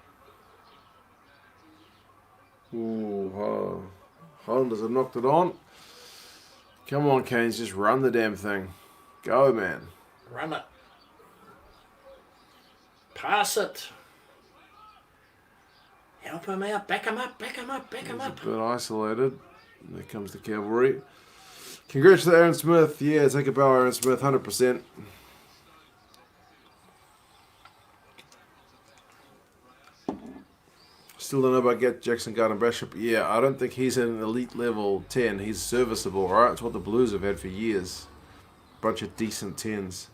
Speaker 1: Ooh, Highlanders have knocked it on. Come on, Canes, just run the damn thing. Go, man.
Speaker 2: Run it. Pass it. Help him out. Back him up. Back him up. Back him up.
Speaker 1: A bit isolated. There comes the cavalry. Congrats to Aaron Smith. Yeah, take a bow, Aaron Smith, 100%. Still don't know about Jackson Garden Bishop. Yeah, I don't think he's an elite level 10. He's serviceable, right? It's what the Blues have had for years. Bunch of decent 10s.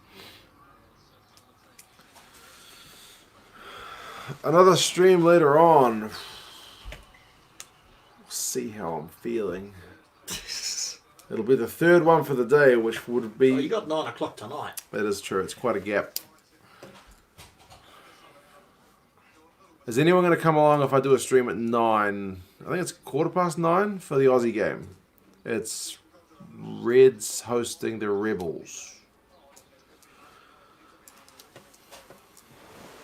Speaker 1: Another stream later on. We'll see how I'm feeling. It'll be the third one for the day, which would be...
Speaker 2: Oh, you got 9 o'clock tonight.
Speaker 1: That is true. It's quite a gap. Is anyone going to come along if I do a stream at 9? I think it's 9:15 for the Aussie game. It's Reds hosting the Rebels.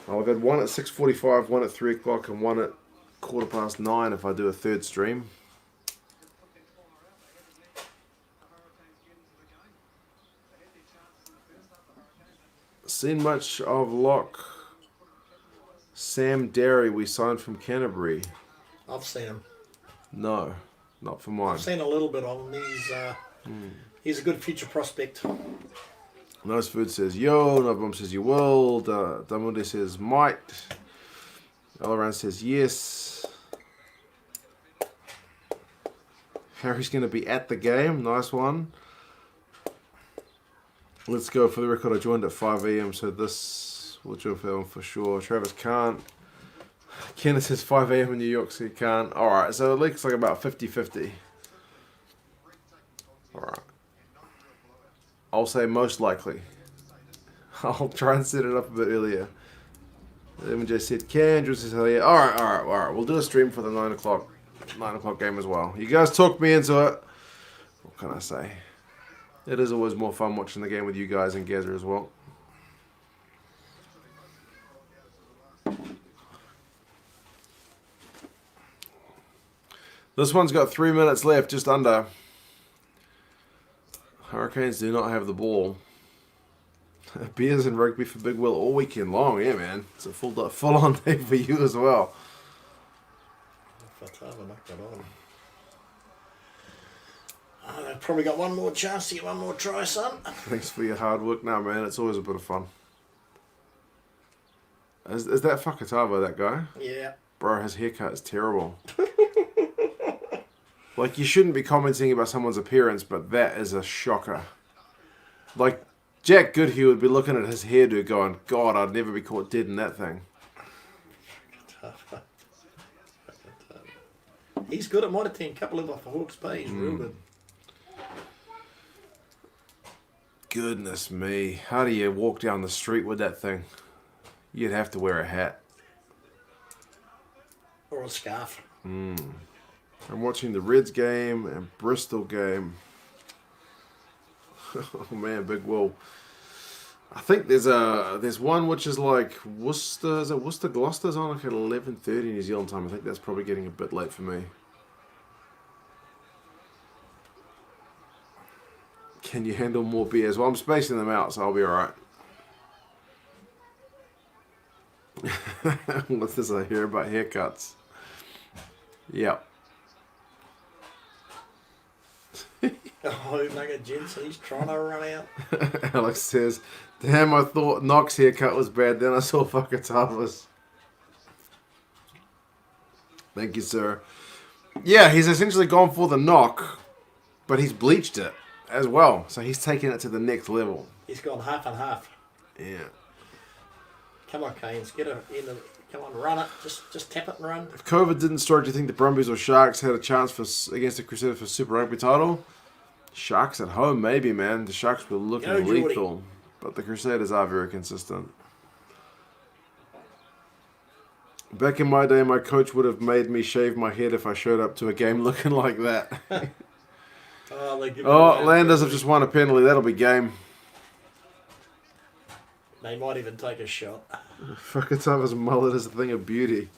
Speaker 1: I'll get one at 6:45, one at 3 o'clock, and one at 9:15 if I do a third stream. Seen much of Locke. Sam Derry we signed from Canterbury.
Speaker 2: I've seen him.
Speaker 1: No, not for mine.
Speaker 2: I've seen a little bit of him. He's a good future prospect.
Speaker 1: Nice Food says yo. Nobum says you will. Damunde says might. Alaran says yes. Harry's going to be at the game. Nice one. Let's go. For the record, I joined at 5 a.m. so this will join for that one for sure. Travis can't. Kenneth says 5 a.m. in New York, so he can't. Alright, so it looks like about 50-50. Alright. I'll say most likely. I'll try and set it up a bit earlier. MJ said can. Drew says hell yeah. Alright. We'll do a stream for the 9 o'clock game as well. You guys talked me into it. What can I say? It is always more fun watching the game with you guys and Gazer as well. This one's got 3 minutes left, just under. Hurricanes do not have the ball. Beers and rugby for Big Will all weekend long. Yeah, man. It's a full-on day for you as well.
Speaker 2: Fatava knocked it on. They've probably got one more chance to get one more try, son.
Speaker 1: Thanks for your hard work. Now, man, it's always a bit of fun. Is that Fakatava, that guy?
Speaker 2: Yeah.
Speaker 1: Bro, his haircut is terrible. Like, you shouldn't be commenting about someone's appearance, but that is a shocker. Like, Jack Goodhue would be looking at his hairdo going, God, I'd never be caught dead in that thing.
Speaker 2: He's good at monitoring. A couple of off the Hawke's Bay. He's real good.
Speaker 1: Goodness me. How do you walk down the street with that thing? You'd have to wear a hat.
Speaker 2: Or a scarf.
Speaker 1: I'm watching the Reds game and Bristol game. Oh man, Big Will. I think there's one which is like Worcester. Is it Worcester Gloucester's on like at 11:30 New Zealand time? I think that's probably getting a bit late for me. Can you handle more beers? Well, I'm spacing them out, so I'll be alright. What's this I hear about haircuts? Yep.
Speaker 2: Oh, like a Jensen, he's trying to run out.
Speaker 1: Alex says, damn, I thought Knox' haircut was bad, then I saw Fakatava's. Thank you, sir. Yeah, he's essentially gone for the knock, but he's bleached it as well. So he's taken it to the next level.
Speaker 2: He's gone half and half.
Speaker 1: Yeah.
Speaker 2: Come on, Canes, get a end of. Come on, run it. Just tap it and run.
Speaker 1: If COVID didn't strike, do you think the Brumbies or Sharks had a chance against the Crusaders for Super Rugby title? Sharks at home, maybe, man. The Sharks were looking
Speaker 2: Go, Geordie.
Speaker 1: lethal. But the Crusaders are very consistent. Back in my day, my coach would have made me shave my head if I showed up to a game looking like that. Landers have just won a penalty. That'll be game.
Speaker 2: They might even take a shot.
Speaker 1: Fucking Thomas mullet is a thing of beauty.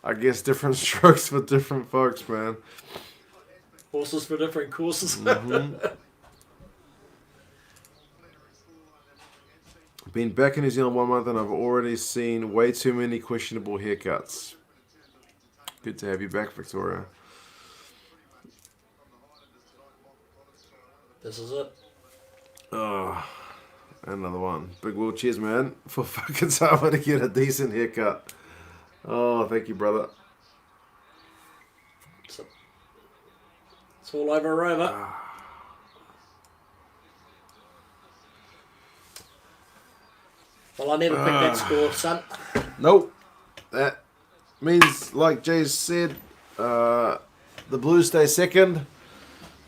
Speaker 1: I guess different strokes for different folks, man.
Speaker 2: Horses for different courses.
Speaker 1: Been back in New Zealand 1 month and I've already seen way too many questionable haircuts. Good to have you back, Victoria.
Speaker 2: This is it.
Speaker 1: Oh, another one. Big Will, cheers, man, for fucking someone to get a decent haircut. Oh, thank you, brother.
Speaker 2: It's all over Rover. Well, I never picked that score, son.
Speaker 1: Nope. That means, like Jay said, the Blues stay second.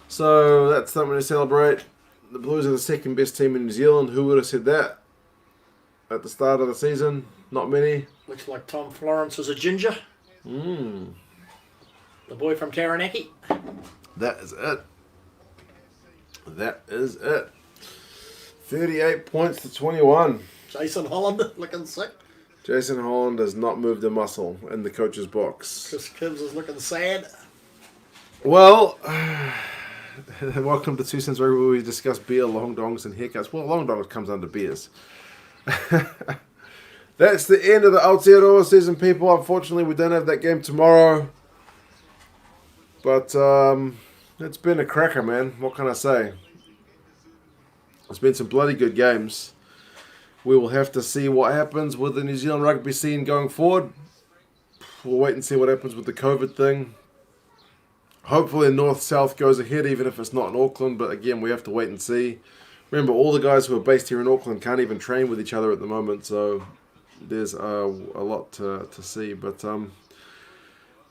Speaker 1: So that's something to celebrate. The Blues are the second best team in New Zealand. Who would have said that at the start of the season? Not many.
Speaker 2: Looks like Tom Florence was a ginger.
Speaker 1: The
Speaker 2: boy from Taranaki.
Speaker 1: That is it. That is it. 38 points to 21.
Speaker 2: Jason Hollander looking sick.
Speaker 1: Jason Holland has not moved a muscle in the coach's box.
Speaker 2: Chris Kibbs is looking sad.
Speaker 1: Well, welcome to Two Cents Rugby, where we discuss beer, long dongs, and haircuts. Well, long dongs comes under beers. That's the end of the Aotearoa season, people. Unfortunately, we don't have that game tomorrow. But it's been a cracker, man. What can I say? It's been some bloody good games. We will have to see what happens with the New Zealand rugby scene going forward. We'll wait and see what happens with the COVID thing. Hopefully North-South goes ahead, even if it's not in Auckland. But again, we have to wait and see. Remember, all the guys who are based here in Auckland can't even train with each other at the moment. So there's a lot to see. But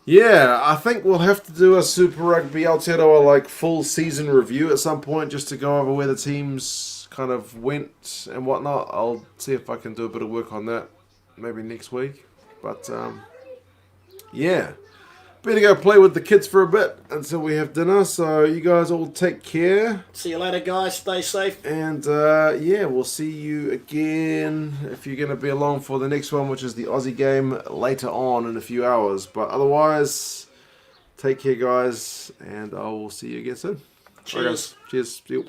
Speaker 1: yeah, I think we'll have to do a Super Rugby Aotearoa like full season review at some point, just to go over where the teams kind of went and whatnot. I'll see if I can do a bit of work on that maybe next week. But yeah, better go play with the kids for a bit until we have dinner. So you guys all take care.
Speaker 2: See you later, guys. Stay safe.
Speaker 1: And yeah, we'll see you again if you're going to be along for the next one, which is the Aussie game later on in a few hours. But otherwise, take care, guys, and I will see you again soon.
Speaker 2: Cheers.
Speaker 1: Cheers. See you.